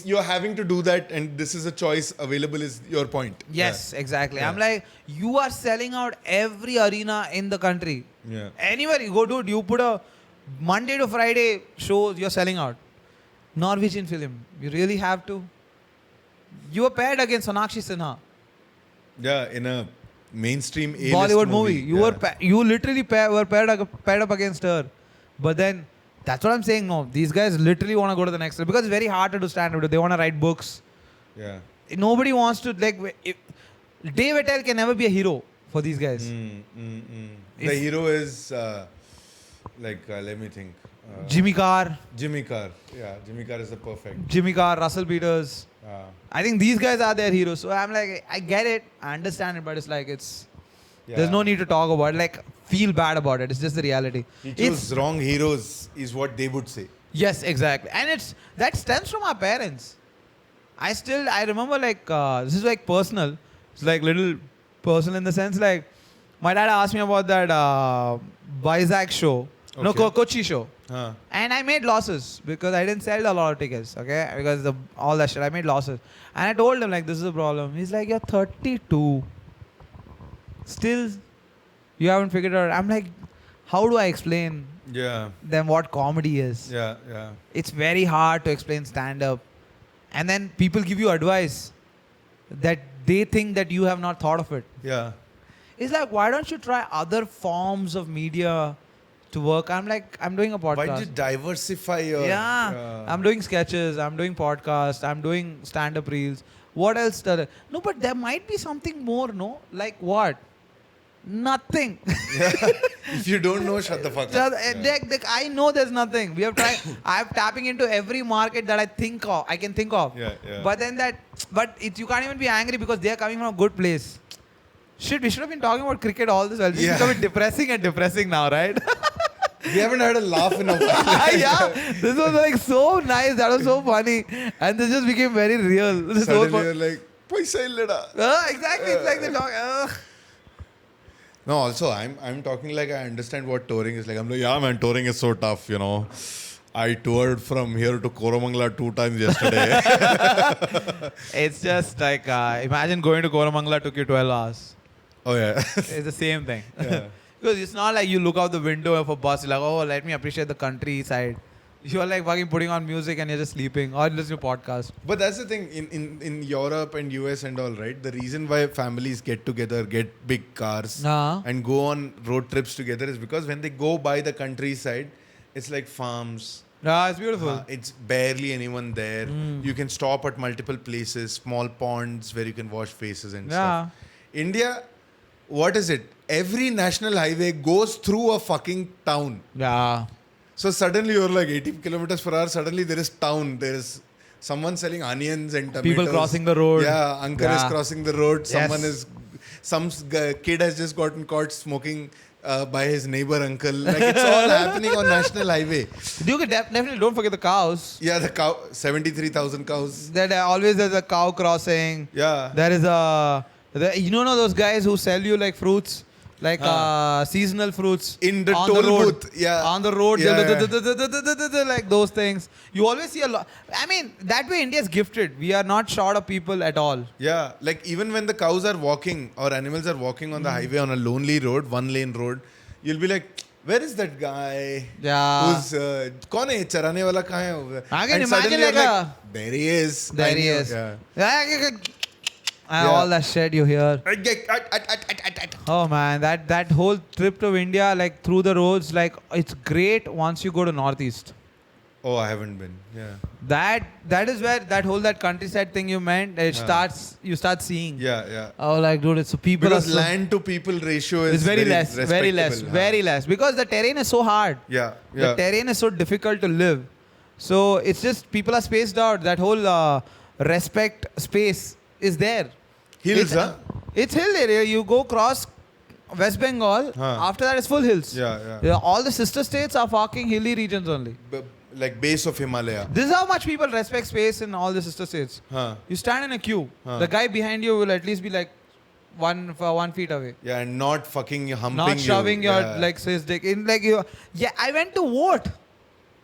you're having to do that, and this is a choice available. Is your point? Yes, exactly. Yeah. I'm like, you are selling out every arena in the country. Yeah. Anywhere you go, dude, you put a Monday to Friday shows, you're selling out. Norwegian film. You really have to? You were paired against Sonakshi Sinha. Yeah, in a mainstream A-list Bollywood movie. You Yeah. were you literally were paired up against her. But then that's what I'm saying. No, these guys literally want to go to the next level because it's very hard to do stand-up. They want to write books. Yeah. Nobody wants to Dave Attell can never be a hero for these guys. The hero is let me think. Jimmy Carr, Jimmy Carr. Yeah, Jimmy Carr is the perfect. Jimmy Carr, Russell Peters. I think these guys are their heroes. So I'm like, I get it, I understand it, but it's like there's no need to talk about it. Like, feel bad about it. It's just the reality. He chose wrong heroes, is what they would say. Yes, exactly. And that stems from our parents. I remember this is like personal. It's like little personal in the sense like my dad asked me about that Vizag show. No, Okay. Kochi show. Huh. And I made losses because I didn't sell a lot of tickets, okay? Because all that shit, I made losses. And I told him, like, this is a problem. He's like, you're 32. Still, you haven't figured out. I'm like, how do I explain Yeah. them what comedy is? Yeah. Yeah. It's very hard to explain stand-up. And then people give you advice that they think that you have not thought of it. Yeah. It's like, why don't you try other forms of media to work? I'm like, I'm doing a podcast. Why did you diversify your... I'm doing sketches, I'm doing podcasts, I'm doing stand-up reels. What else? No, but there might be something more, no? Like what? Nothing. If you don't know, shut the fuck up. I know there's nothing. We have tried. I'm tapping into every market that I can think of. Yeah, yeah. But then you can't even be angry because they are coming from a good place. Shit, we should have been talking about cricket all this while. This is becoming depressing now, right? We haven't had a laugh in a while. Yeah, this was like so nice. That was so funny, and this just became very real. This Suddenly you're like, paisa illada. Exactly. It's like the talk. No, also I'm talking like I understand what touring is like. I'm like, yeah, man, touring is so tough, you know. I toured from here to Koramangala 2 times yesterday. It's just like imagine going to Koramangala took you 12 hours. Oh yeah. It's the same thing. Yeah. Because it's not like you look out the window of a bus, you're like, oh, let me appreciate the countryside. You're like fucking putting on music and you're just sleeping or listening to podcast. But that's the thing in Europe and US and all, right? The reason why families get together, get big cars and go on road trips together is because when they go by the countryside, it's like farms. Yeah, it's beautiful. It's barely anyone there. You can stop at multiple places, small ponds where you can wash faces and stuff. India, what is it? Every national highway goes through a fucking town. Yeah. So suddenly you're like 80 kilometers per hour. Suddenly there is town. There is someone selling onions and tomatoes. People crossing the road. Yeah, uncle is crossing the road. Yes. Some kid has just gotten caught smoking by his neighbor uncle. Like it's all happening on national highway. Definitely don't forget the cows. Yeah, the cow, 73,000 cows. Always there's a cow crossing. Yeah. There is you know those guys who sell you like fruits, like seasonal fruits In the on toll the road. booth. Yeah. On the road, Yeah, like those things. You always see a lot. I mean, that way India is gifted. We are not short of people at all. Yeah, like even when the cows are walking or animals are walking on the highway on a lonely road, 1-lane road, you'll be like, where is that guy? Yeah. Who's कौन है चराने वाला कहाँ है? I can And imagine suddenly you're like there he is. There he is. Yeah. And all that shit you hear. Oh man, that whole trip to India, like through the roads, like it's great once you go to Northeast. Oh, I haven't been. Yeah. That is where that countryside thing you meant, you start seeing. Yeah. Oh, like dude, it's so people Because are so, land to people ratio is it's very less, respectable. very less. Because the terrain is so hard. Yeah. The terrain is so difficult to live. So it's just people are spaced out. That whole respect space is there. Hills, It's hill area. You go cross West Bengal. After that, it's full hills. Yeah. All the sister states are fucking hilly regions only. Like base of Himalaya. This is how much people respect space in all the sister states. You stand in a queue. The guy behind you will at least be like 1 feet away. Yeah, and not fucking humping Not shoving you. your like his dick in like you. Yeah, I went to vote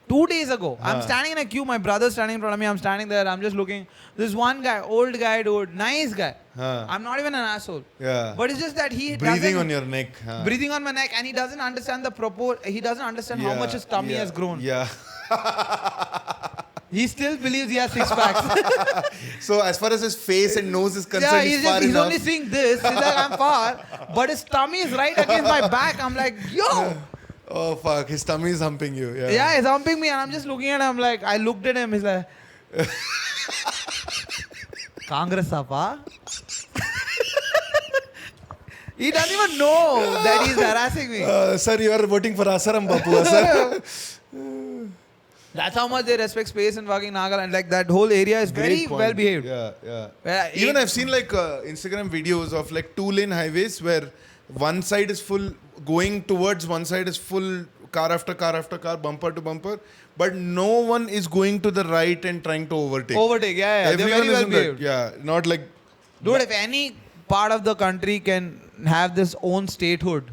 2 days ago. I'm standing in a queue. My brother's standing in front of me. I'm standing there. I'm just looking. This one guy, old guy, dude, nice guy. I'm not even an asshole. Yeah. But it's just that he breathing on your neck. breathing on my neck, and he doesn't understand the He doesn't understand how much his tummy has grown. Yeah. He still believes he has six packs. So as far as his face and nose is concerned, Yeah, he's far he's enough. only seeing this. He's like, I'm far. But his tummy is right against my back. I'm like, yo. Oh fuck, his tummy is humping you. Yeah. Yeah, he's humping me and I'm just looking at him like, I looked at him, he's like, Congress apa? He doesn't even know that he's harassing me. Sir, you are voting for Asaram Bapu, sir. That's how much they respect space in fucking Nagaland. Like that whole area is very Great point. well behaved. Yeah, yeah. Where Even I've seen like Instagram videos of like 2-lane highways where one side is full, going towards one side is full, car after car after car, bumper to bumper, but no one is going to the right and trying to overtake. Overtake, yeah. They're Everyone very well is in that. behaved. Yeah, not like. Dude, if any part of the country can have this own statehood,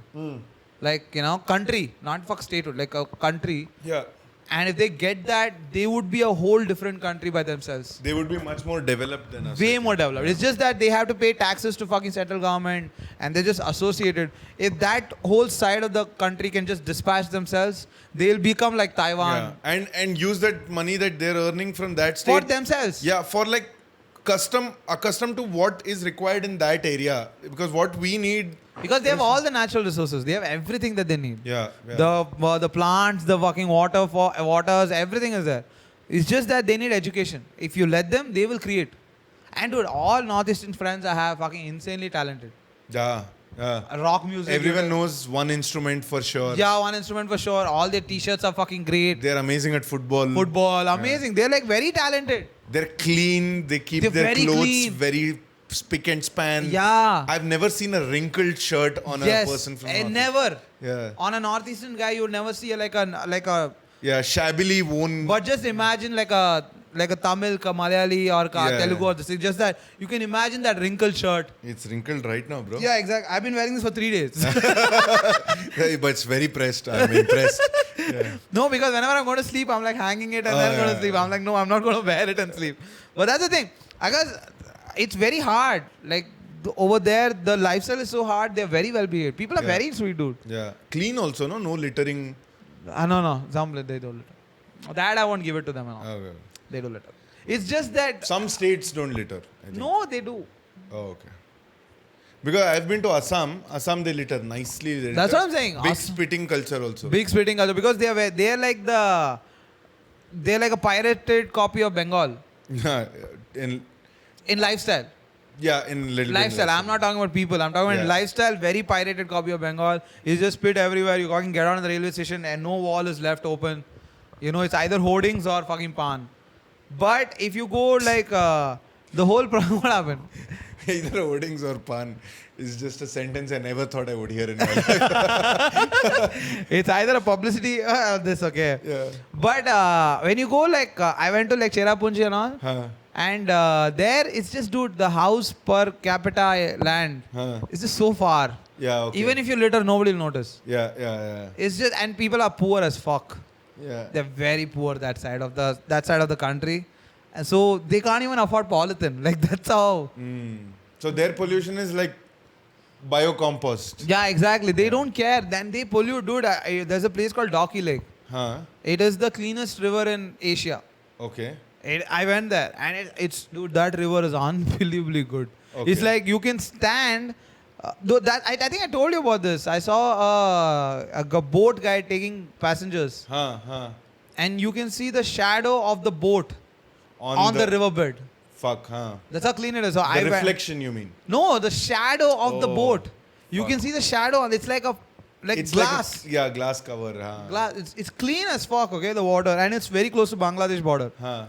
like, you know, country, not fuck statehood, like a country, Yeah. and if they get that, they would be a whole different country by themselves. They would be much more developed than us. Way more developed. It's just that they have to pay taxes to fucking central government and they're just associated. If that whole side of the country can just dispatch themselves, they'll become like Taiwan Yeah. And use that money that they're earning from that for state. themselves. Yeah, for like accustomed to what is required in that area. Because what we need. Because they have all the natural resources. They have everything that they need. Yeah. Yeah. The plants, the fucking waters, everything is there. It's just that they need education. If you let them, they will create. And dude, all northeastern friends I have fucking insanely talented. Yeah. Yeah. Rock music. Everyone knows one instrument for sure. Yeah, one instrument for sure. All their t-shirts are fucking great. They're amazing at football. Football, amazing. They're like very talented. They're clean. They keep They're their very clothes clean. very spick and span. Yeah. I've never seen a wrinkled shirt on a person from Northeast. Never. Yeah. On a northeastern guy, you would never see like a. Yeah, shabbily worn. But just imagine like a Tamil, ka Malayali or ka Yeah. Telugu or this. It's just that you can imagine that wrinkled shirt. It's wrinkled right now, bro. Yeah, exactly. I've been wearing this for 3 days. Yeah, but it's very pressed. I'm impressed. Yeah. No, because whenever I'm going to sleep, I'm like hanging it and then going to sleep. I'm like, no, I'm not going to wear it and sleep. But that's the thing. Because it's very hard. Like over there, the lifestyle is so hard. They're very well behaved. People are Yeah. very sweet, dude. Yeah. Clean also, no? No littering. No. Some they do litter. That I won't give it to them. Okay. They do litter. It's just that. Some states don't litter. I think. No, they do. Oh, okay. Because I've been to Assam. Assam, they litter nicely. They That's litter. what I'm saying. Big spitting culture also. Big spitting culture because they're like a pirated copy of Bengal Yeah, in lifestyle. in little Lifestyle. bit. I'm not talking about people. I'm talking about Yeah. lifestyle. Very pirated copy of Bengal. You just spit everywhere. You can get on the railway station and no wall is left open. You know, it's either hoardings or fucking pan. But if you go like the whole what happened? Either hoardings or pan is just a sentence I never thought I would hear in my life. It's either a publicity this okay. Yeah. But when you go like I went to like Cherrapunji and all. Huh. And there, it's just, dude, the house per capita land is just so far. Yeah, okay. Even if you litter, nobody will notice. Yeah. It's just, and people are poor as fuck. Yeah. They're very poor that side of the country, and so they can't even afford polythene. Like that's how. So their pollution is like biocompost. Yeah, exactly. They don't care. Then they pollute, dude. There's a place called Docky Lake. Huh. It is the cleanest river in Asia. Okay. I went there, and it's dude. That river is unbelievably good. Okay. It's like you can stand. Though that I think I told you about this. I saw a boat guy taking passengers, Huh. and you can see the shadow of the boat on the riverbed. Fuck, huh. That's how clean it is. So The I went- reflection, you mean? No, the shadow of the Oh, boat. You fuck. can see the shadow, and it's like It's glass. Like glass cover. Huh. Glass. It's clean as fuck. Okay, the water, and it's very close to Bangladesh border. Huh.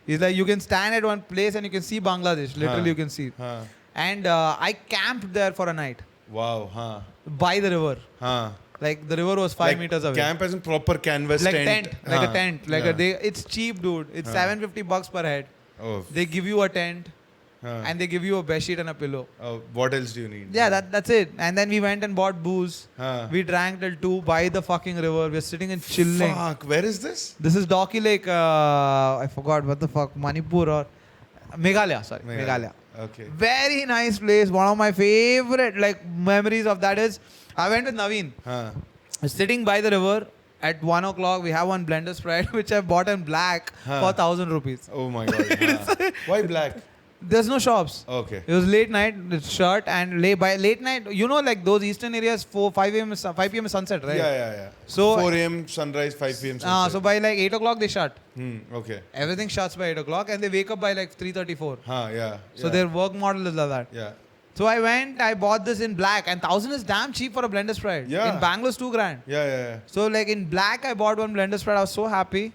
It's like you can stand at one place and you can see Bangladesh. Literally, you can see. Huh. And I camped there for a night Wow. Huh. by the river. Huh. Like the river was 5 meters away. Camp as in proper canvas like tent. like a tent. Like Yeah. it's cheap, dude. It's $750 per head. Oh. They give you a tent Huh. and they give you a bedsheet and a pillow. Oh, what else do you need? Yeah, that's it. And then we went and bought booze. Huh. We drank till 2 by the fucking river. We're sitting and chilling. Fuck. Where is this? This is Docky Lake. I forgot what the fuck. Manipur or Meghalaya. Sorry, Meghalaya. Okay. Very nice place. One of my favorite memories of that is I went with Naveen. Huh. Sitting by the river, At 1 o'clock, we have one blender Sprite which I bought in black for 1,000 rupees. Oh my god. Why black? There's no shops. Okay. It was late night, it's shut, and by late night, you know, like those eastern areas, 5 p.m. is sunset, right? Yeah. So 4 a.m. sunrise, 5 p.m. sunset. so by like 8 o'clock they shut. Okay. Everything shuts by 8 o'clock, and they wake up by like 3:34. Yeah. So their work model is like that. Yeah. So I bought this in black, and 1,000 is damn cheap for a blender Sprite. Yeah. In Bangalore, it's 2 grand. Yeah. So like in black, I bought one blender Sprite. I was so happy.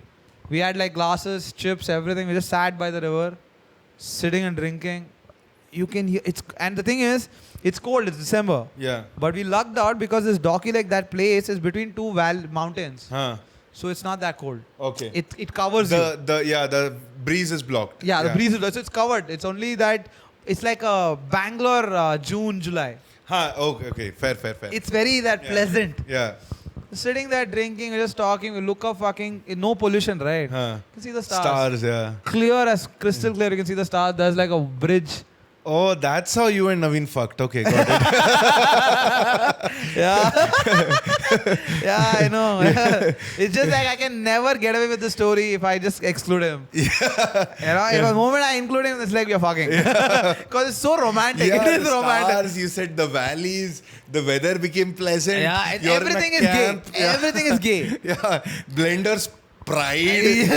We had like glasses, chips, everything. We just sat by the river, sitting and drinking. You can hear and the thing is, it's cold. It's December. Yeah. But we lucked out because this docky, like that place, is between 2 mountains. So it's not that cold. Okay. It covers you. The breeze is blocked. Yeah, the breeze is so it's covered. It's only that it's like a Bangalore June, July. Okay. Fair. It's very pleasant. Yeah. Sitting there drinking, we're just talking, we look up fucking no pollution, right? You can see the stars. Stars, yeah. Clear as crystal clear, you can see the stars. There's like a bridge. Oh, that's how you and Naveen fucked. Okay, got it. Yeah. Yeah, I know. It's just like I can never get away with the story if I just exclude him. Yeah. You know, if the moment I include him, it's like we're fucking. Because it's so romantic. Yeah, It is the romantic. stars, you said the valleys, the weather became pleasant. Yeah, You're in a everything is camp. gay. Everything is gay. Yeah, Blender's Pride.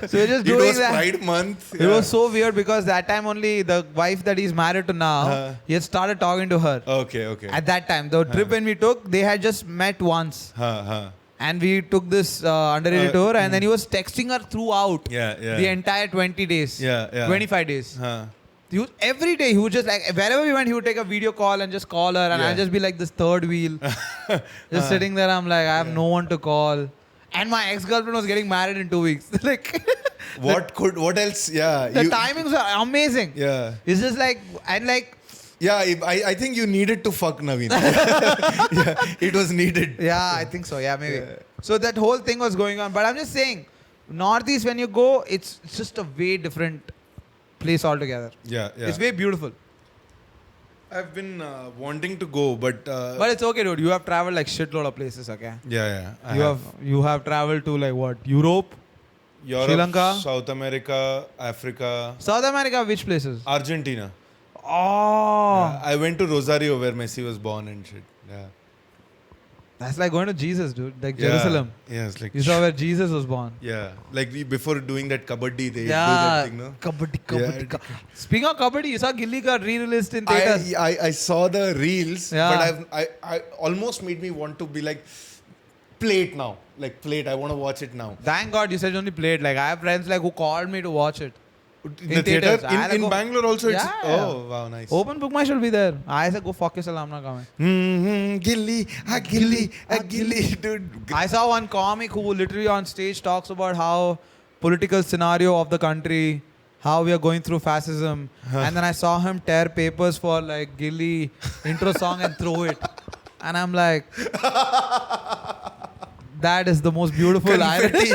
So we're just It doing was that. Pride month. It was so weird because that time only the wife that he's married to now, he had started talking to her. Okay. At that time, the trip when we took, they had just met once. And we took this underrated tour, and then he was texting her throughout the entire 20 days. 25 days. Every day he would just like wherever we went, he would take a video call and just call her, and I'd just be like this third wheel, just sitting there. I'm like, I have no one to call, and my ex-girlfriend was getting married in 2 weeks. Like, what else? Yeah, the timings are amazing. Yeah, it's just like and like. Yeah, I think you needed to fuck Naveen. Yeah, it was needed. Yeah, I think so. Yeah, maybe. Yeah. So that whole thing was going on, but I'm just saying, Northeast when you go, it's just a way different place altogether. Yeah. It's way beautiful. I've been wanting to go, but it's okay, dude. You have traveled like shitload of places, okay? Yeah. You have traveled to like what? Europe, Sri Lanka, South America, Africa. South America, which places? Argentina. Oh. Yeah, I went to Rosario where Messi was born and shit. Yeah. That's like going to Jesus, dude. Like Jerusalem. Yeah, it's like you saw where Jesus was born. Yeah. Like before doing that kabaddi, they do that thing, no? Kabaddi. Yeah. Speaking of kabaddi, you saw Gilly got re-released in theaters. I saw the reels, but I almost made me want to be like, play it now. Like play it. I want to watch it now. Thank God you said you only played. Like I have friends like who called me to watch it. In the theater? In Bangalore also? Yeah. Oh, wow, nice. Open book, my should be there. I said, go fuck yourself, I'm not coming. Gilly, dude. I saw one comic who literally on stage talks about how political scenario of the country, how we are going through fascism. And then I saw him tear papers for like Gilly intro song and throw it. And I'm like... That is the most beautiful irony.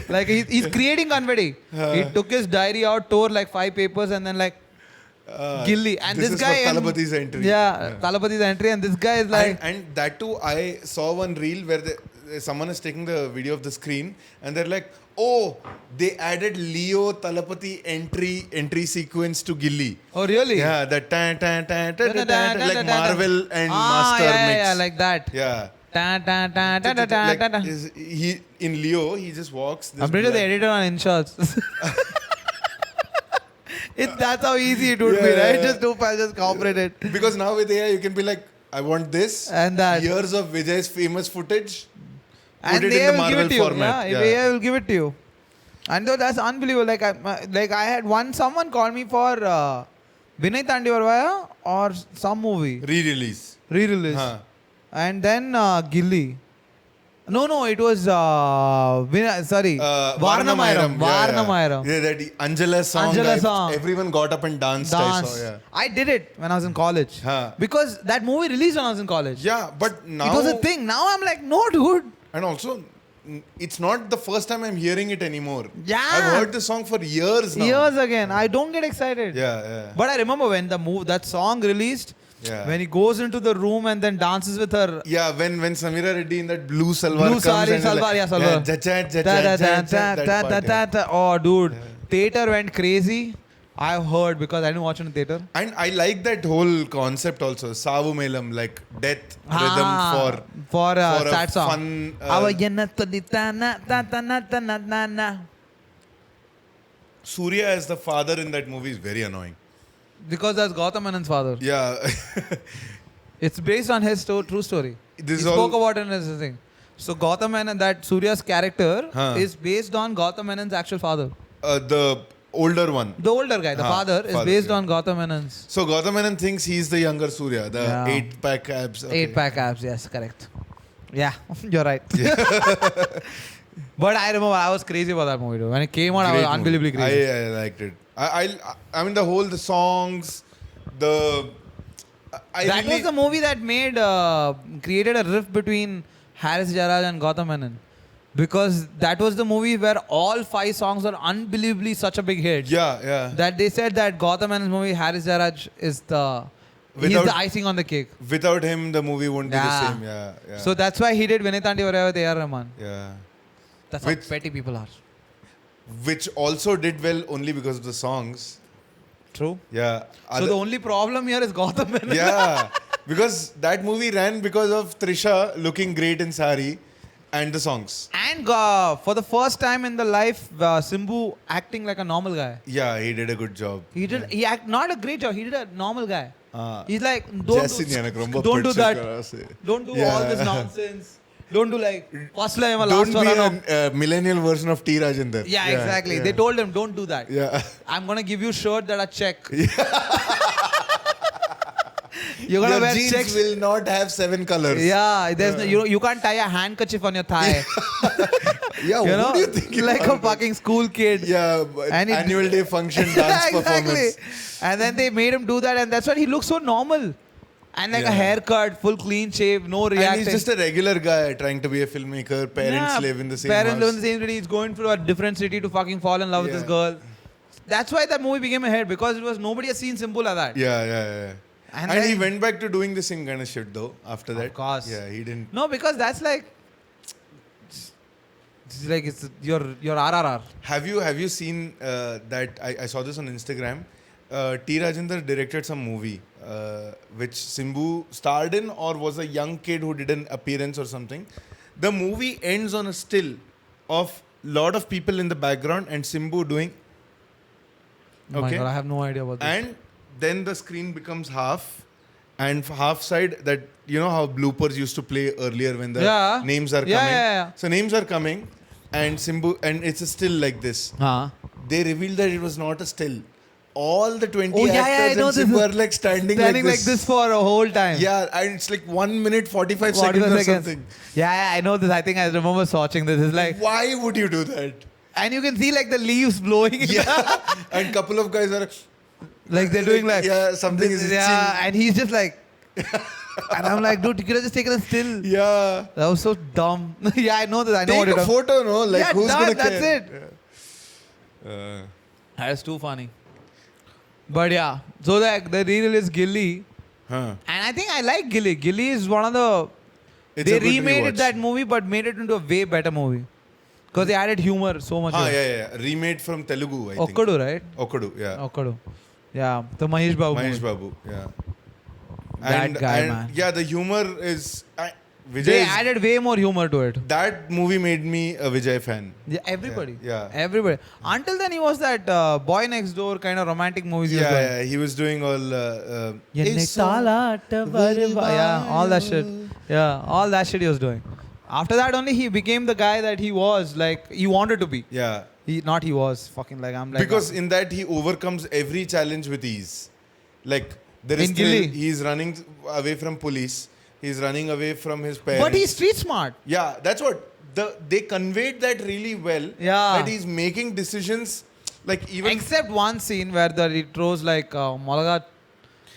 Like he's creating confetti. He took his diary out, tore like 5 papers, and then like Gilly. And this guy. Talapathi's entry. Yeah, Talapathi's entry, and this guy is like. And that too, I saw one reel where someone is taking the video of the screen, and they're like, "Oh, they added Leo Talapathy entry sequence to Gilly." Oh really? Yeah, that like Marvel and Master mix. Yeah, like that. Yeah. Like he in Leo, he just walks. I'm pretty sure the editor on InShots. That's how easy it would be, right? Just cooperate it. Because now with AI, you can be like, I want this and that. Years of Vijay's famous footage. And put it in the Marvel format. Yeah, AI will give it to you. And though that's unbelievable. Like I had someone called me for Vinay Tandivarvaya or some movie. Re-release. And then Gilly. No, it was Varnamayaram. Varnamayaram. Yeah, that Anjala song. Everyone got up and danced. I saw, yeah. I did it when I was in college. Because that movie released when I was in college. Yeah, but now... It was a thing. Now I'm like, no, dude. And also, it's not the first time I'm hearing it anymore. Yeah. I've heard the song for years now. Years again. I don't get excited. Yeah. But I remember when that song released, Yeah. When he goes into the room and then dances with her. Yeah, when Samira Reddy in that blue salwar Blue comes sari, and salwar, yeah, salwar. that part, Oh, dude. Theater went crazy. I've heard because I didn't watch it in theater. And I like that whole concept also. Savu Melam, like death rhythm for a for sad song. fun. Surya as the father in that movie is very annoying. Because that's Gautam Menon's father. Yeah. It's based on his true story. This He is spoke all- about it in his thing. So Gautam Menon, that Surya's character, Huh. is based on Gautam Menon's actual father. The older one. The older guy, the father, is based on Gautam Menon's So Gautam Menon thinks he's the younger Surya, the Yeah. 8-pack abs. Okay. 8-pack abs. Yes, correct. Yeah, you're right. But I remember I was crazy about that movie. Dude. When it came out, I was Great unbelievably movie. crazy. I liked it. I mean the songs, the. That was the movie that made created a rift between Haris Jayaraj and Gautam Menon. Because that was the movie where all 5 songs are unbelievably such a big hit. Yeah. That they said that Gautam Menon's movie Haris Jayaraj is he's Without- the icing on the cake. Without him, the movie wouldn't be the Yeah. same. Yeah. So that's why he did Vinitandi Varaya with A.R. Rahman. Yeah. That's Which- how petty people are. Which also did well only because of the songs. True. Yeah. So the only problem here is Gautam Menon. Yeah. Because that movie ran because of Trisha looking great in sari and the songs. And for the first time in the life, Simbu acting like a normal guy. Yeah, he did a good job. He act not a great job. He did a normal guy. Ah. He's like, don't Jesse do, எனக்கு ரொம்ப don't do that. பிடிச்சிருக்கு. Don't do Yeah. all this nonsense. Don't do like first line, Don't last be one. a millennial version of T. Rajendra. Yeah, exactly. They told him, don't do that. Yeah. I'm gonna give you shirt that are check. You're gonna Your wear jeans checks. will not have 7 colors. Yeah, there's no, you can't tie a handkerchief on your thigh. Yeah, you who know, do you think you like are? a fucking school kid. Yeah, And it- annual day function dance Yeah, exactly. performance. And then they made him do that, and that's why he looks so normal. And like a Yeah. haircut, full clean shave, no And reacting. he's just a regular guy trying to be a filmmaker. Parents Yeah, live in the same Parents house. live in the same city. He's going to a different city to fucking fall in love with this Yeah. girl. That's why that movie became a hit, because it was nobody has seen Simple like that. Yeah. And And he then- went back to doing the same kind of shit though after that. Of course. Yeah, he didn't. No, because that's like it's like it's your RRR. Have you seen that? I saw this on Instagram. T. Rajendra directed some movie which Simbu starred in, or was a young kid who did an appearance or something. The movie ends on a still of lot of people in the background and Simbu doing. Oh my God, I have no idea about this. And then the screen becomes half, and half side that you know how bloopers used to play earlier when the Yeah. names are Yeah, coming. yeah. So names are coming, and Simbu, and it's a still like this. Huh. They revealed that it was not a still. All the 20 Oh, yeah, yeah, I actors know and this. Simbu are like standing like this for a whole time. Yeah, and it's like 1 minute 45 45 seconds or seconds. something. Yeah, I know this. I think I remember watching this. It's like, Why would you do that? and you can see like the leaves blowing. Yeah, and couple of guys are Like they're doing like yeah, something is yeah, itching. and he's just like, and I'm like, dude, you could have just taken a still. Yeah. That was so dumb. Yeah, I know this. I know what Take you're a talking. photo, no? Like Yeah, who's done, gonna that's care? it. Yeah. That's too funny. But yeah, so the re-release Gilly, Huh. and I think I like Gilly. Gilly is one of the. It's They a good remade rewatch. that movie, but made it into a way better movie. Because they added humor so much. Ah, of it. yeah. Remade from Telugu, I think. Okkadu, right? Okkadu, yeah. Okkadu. Yeah, the Mahesh Babu Mahesh movie. Babu, yeah. That guy, man. Yeah, the humor is. Vijay They is- added way more humor to it. that movie made me a Vijay fan. Yeah, everybody. Yeah. Everybody. Until then, he was that boy next door kind of romantic movies. He was doing. Yeah, he was doing all. Ennai "Is so thalaatta varuva." Yeah, all that shit. Yeah, all that shit he was doing. After that, only he became the guy that he was. Like he wanted to be. Yeah, He was fucking like I'm like. because in that he overcomes every challenge with ease. Like there is In Gilly. he's running away from police. He's running away from his parents. But he's street smart. Yeah, that's what they conveyed that really well. Yeah. That he's making decisions like even. Except one scene where he throws like Malaga.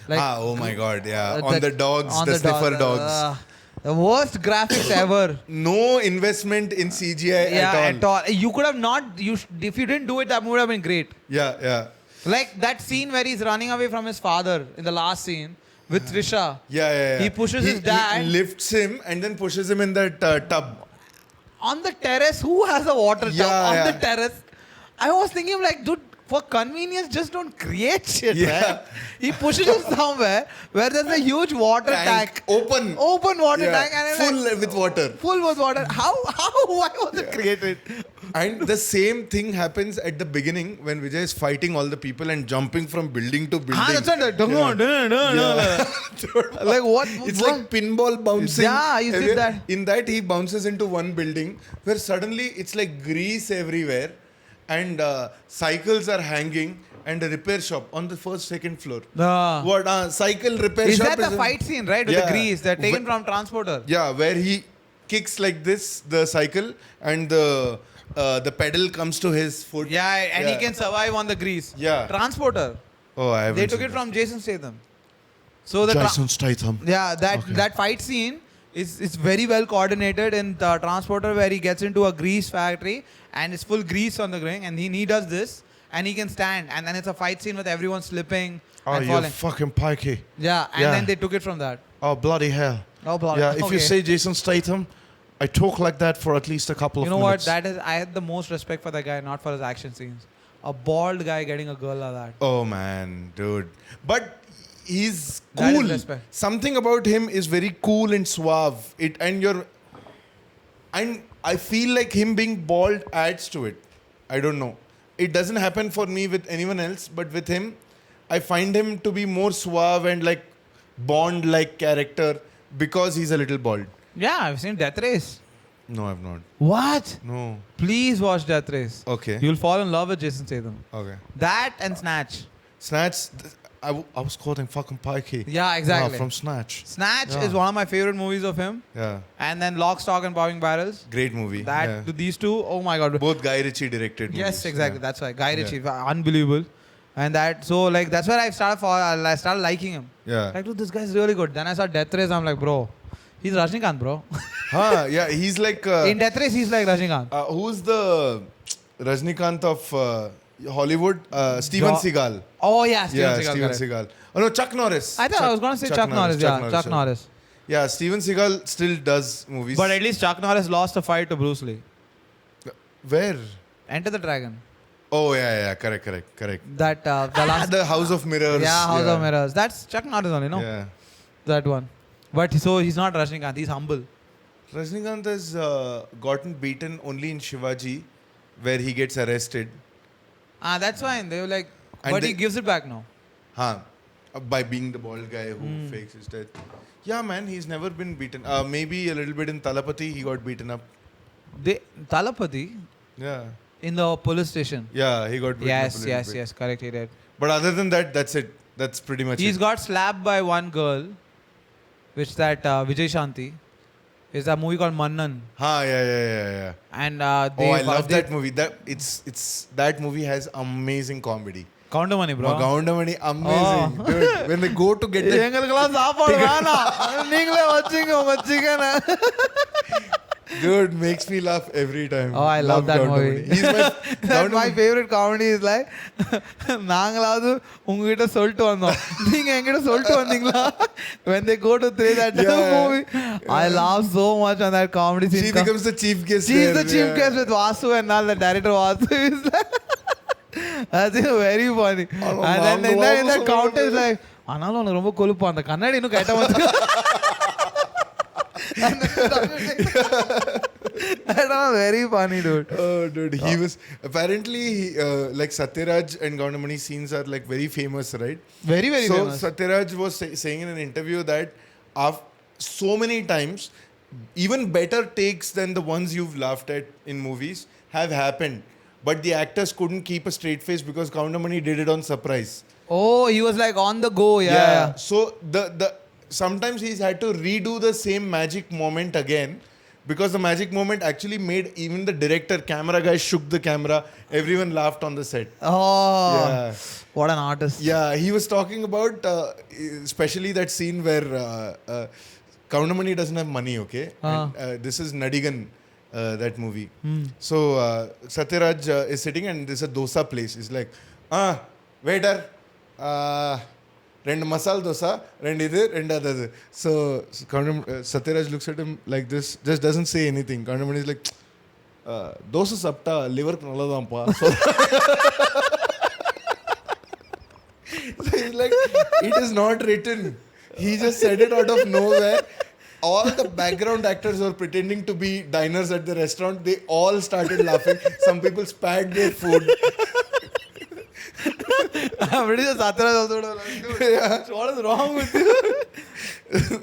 Like, oh my God, yeah. On the dogs, on the sniffer dogs. The worst graphics ever. No investment in CGI Yeah, at all. You could have not. If you didn't do it, that would have been great. Yeah. Like that scene where he's running away from his father in the last scene, with Trisha. Yeah. He pushes his dad. He lifts him and then pushes him in that tub. On the terrace, who has a water tub on the terrace? I was thinking like, dude, for convenience, just don't create shit, man. He pushes him somewhere where there's a huge water tank. Open Water tank. And full with water. Full with water. Why was it created? And the same thing happens at the beginning when Vijay is fighting all the people and jumping from building to building. That's right. Like what? It's like pinball bouncing. Yeah, you see that. In that he bounces into one building where suddenly it's like grease everywhere and cycles are hanging and a repair shop on the second floor. What cycle repair is shop? Is that the fight scene, right? With the grease. They're taken from Transporter. Yeah, where he kicks like this, the cycle, and the pedal comes to his foot. Yeah, and he can survive on the grease. Yeah. Transporter. Oh, I haven't. They took it from Jason Statham. So the Jason Statham. Yeah, that fight scene is very well coordinated in the Transporter, where he gets into a grease factory and it's full grease on the ground, and he does this and he can stand, and then it's a fight scene with everyone slipping and falling. You fucking pikey. Yeah, and then they took it from that. Oh, bloody hell. Oh, bloody. Yeah, if you say Jason Statham, I talk like that for at least a couple of minutes. You know what? That is, I had the most respect for that guy, not for his action scenes. A bald guy getting a girl like that. Oh man, dude. But he's That is cool. respect. Something about him is very cool and suave. And I feel like him being bald adds to it. I don't know. It doesn't happen for me with anyone else, but with him, I find him to be more suave and like Bond-like character because he's a little bald. Yeah, I've seen Death Race. No, I've not. What? No. Please watch Death Race. Okay. You'll fall in love with Jason Statham. Okay. That and Snatch. Snatch. I was quoting fucking Pikey. Yeah, exactly. From Snatch. Snatch is one of my favorite movies of him. Yeah. And then Lock, Stock and Barrel Barrels. Great movie. These two, oh my god. Both Guy Ritchie directed movies. Yes, exactly. That's why. Guy Ritchie, unbelievable. And that's where I started liking him. Yeah. Like, dude, this guy's really good. Then I saw Death Race, I'm like, bro, he's Rajnikant, bro. Yeah, he's like... in Death Race, he's like Rajnikant. Who's the Rajnikant of Hollywood? Steven Seagal. Oh, yeah, Steven Seagal. Oh, no, Chuck Norris. I thought I was going to say Chuck Norris. Chuck Norris. Yeah, Steven Seagal still does movies. But at least Chuck Norris lost a fight to Bruce Lee. Where? Enter the Dragon. Oh, yeah, correct. That, the last... The House of Mirrors. Yeah, House of Mirrors. That's Chuck Norris only, no? Yeah. That one. But so he's not Rajnikant, he's humble. Rajnikant has gotten beaten only in Shivaji, where he gets arrested. That's fine. They were like... And but he gives it back now. By being the bald guy who fakes his death. Yeah, man, he's never been beaten. Maybe a little bit in Talapati, he got beaten up. Talapati? Yeah. In the police station. Yeah, he got beaten up a little bit. Yes, correct, he did. But other than that, that's it. That's pretty much He's it. got slapped by one girl, which that Vijay Shanti. Is a movie called Mannan. Yeah. And I love that movie. That movie has amazing comedy. Kaundamani, bro. Kaundamani, amazing. Dude, when they go to get Dude, makes me laugh every time. Oh, I love that movie. He's my favorite comedy is like, when they go to play that movie, I laugh so much on that comedy scene. She becomes the chief guest. She's the chief guest with Vasu and all the director Vasu is like, that's very funny. And then in that counter is like, Anand, you ரொம்ப கொழுப்பு அந்த கண்ணாடி இன்னும் கேட்ட வந்து That was very funny, dude. Oh, dude, he was apparently like Satyaraj and Gaundamani scenes are like very famous, right? Very famous. So Satyaraj was saying in an interview that so many times, even better takes than the ones you've laughed at in movies have happened, but the actors couldn't keep a straight face because Gaundamani did it on surprise. Oh, he was like on the go, yeah. So the sometimes he's had to redo the same magic moment again. Because the magic moment actually made even the director, camera guy shook the camera. Everyone laughed on the set. Oh, yeah. What an artist. Yeah, he was talking about especially that scene where Kaundamani doesn't have money, okay? And, this is Nadigan, that movie. So Satyaraj is sitting and there's a dosa place. He's like, waiter, rendu masala dosa, rendu idu, rendu adadu. So Satyaraj looks at him like this, just doesn't say anything. Kaundamani is like, dosa sapta liver ku nalladampa. So he's like, it is not written. He just said it out of nowhere. All the background actors were pretending to be diners at the restaurant. They all started laughing. Some people spat their food. I'm pretty sure Satyaraj also would have like, dude, what is wrong with you?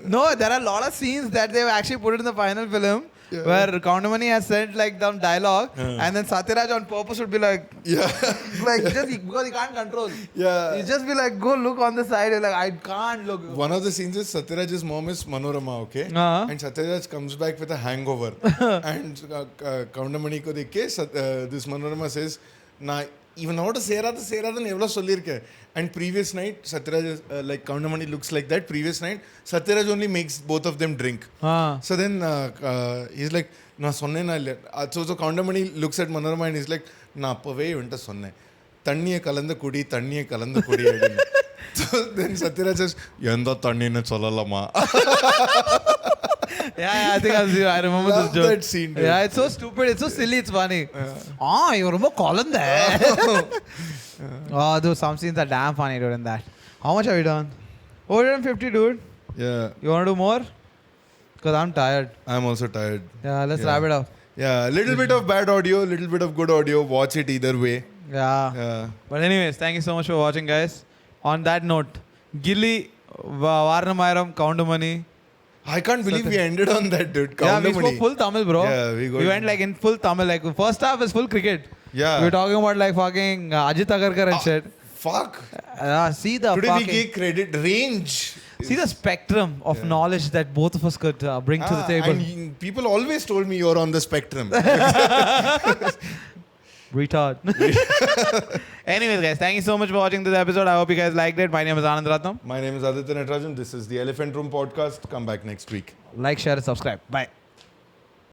No, there are a lot of scenes that they've actually put in the final film where Kaundamani has said like some dialogue and then Satyaraj on purpose would be like, like just because he can't control. He'll just be like, go look on the side. He's like, I can't look. One of the scenes is Satyaraj's mom is Manorama, okay? And Satyaraj comes back with a hangover. And Kaundamani ko dekke this Manorama says, na இவனோட சேராதுன்னு எவ்வளோ சொல்லியிருக்கேன். And previous night, Satyaraj, like Kaundamani looks like that. Previous night, Satyaraj only makes both of them drink. So then he's like, நான் சொன்னேன்னா இல்லை. So Kaundamani looks at Manorama and he's like, நான் அப்போவே இவன்ட்ட சொன்னேன், தண்ணியை கலந்து குடி அப்படின்னு. So then Satyaraj says, எந்த தண்ணின்னு சொல்லலாமா? Yeah, I think I remember this joke. That scene, dude. Yeah, it's so stupid. It's so silly. It's funny. You're ரொம்ப கொலந்த. Dude, some scenes are damn funny, dude, in that. How much have you done? 150, dude. Yeah. You want to do more? Because I'm tired. I'm also tired. Yeah, let's wrap it up. Yeah, a little bit of bad audio, little bit of good audio. Watch it either way. Yeah. But anyways, thank you so much for watching, guys. On that note, Gilly, Varnamayaram, Kaundamani. I can't believe we ended on that, dude. Yeah, we spoke full Tamil, bro. Yeah, we went like in full Tamil. Like first half is full cricket. Yeah. We were talking about like fucking Ajit Agarkar and shit. Fuck. See the Today fucking... we gave credit. Range. See the spectrum of knowledge that both of us could bring to the table. And people always told me you're on the spectrum. Retard. Anyways, guys, thank you so much for watching this episode. I hope you guys liked it. My name is Anand Rathnam. My name is Aditya Natrajan. This is the Elephant Room podcast. Come back next week. Like, share, and subscribe. Bye.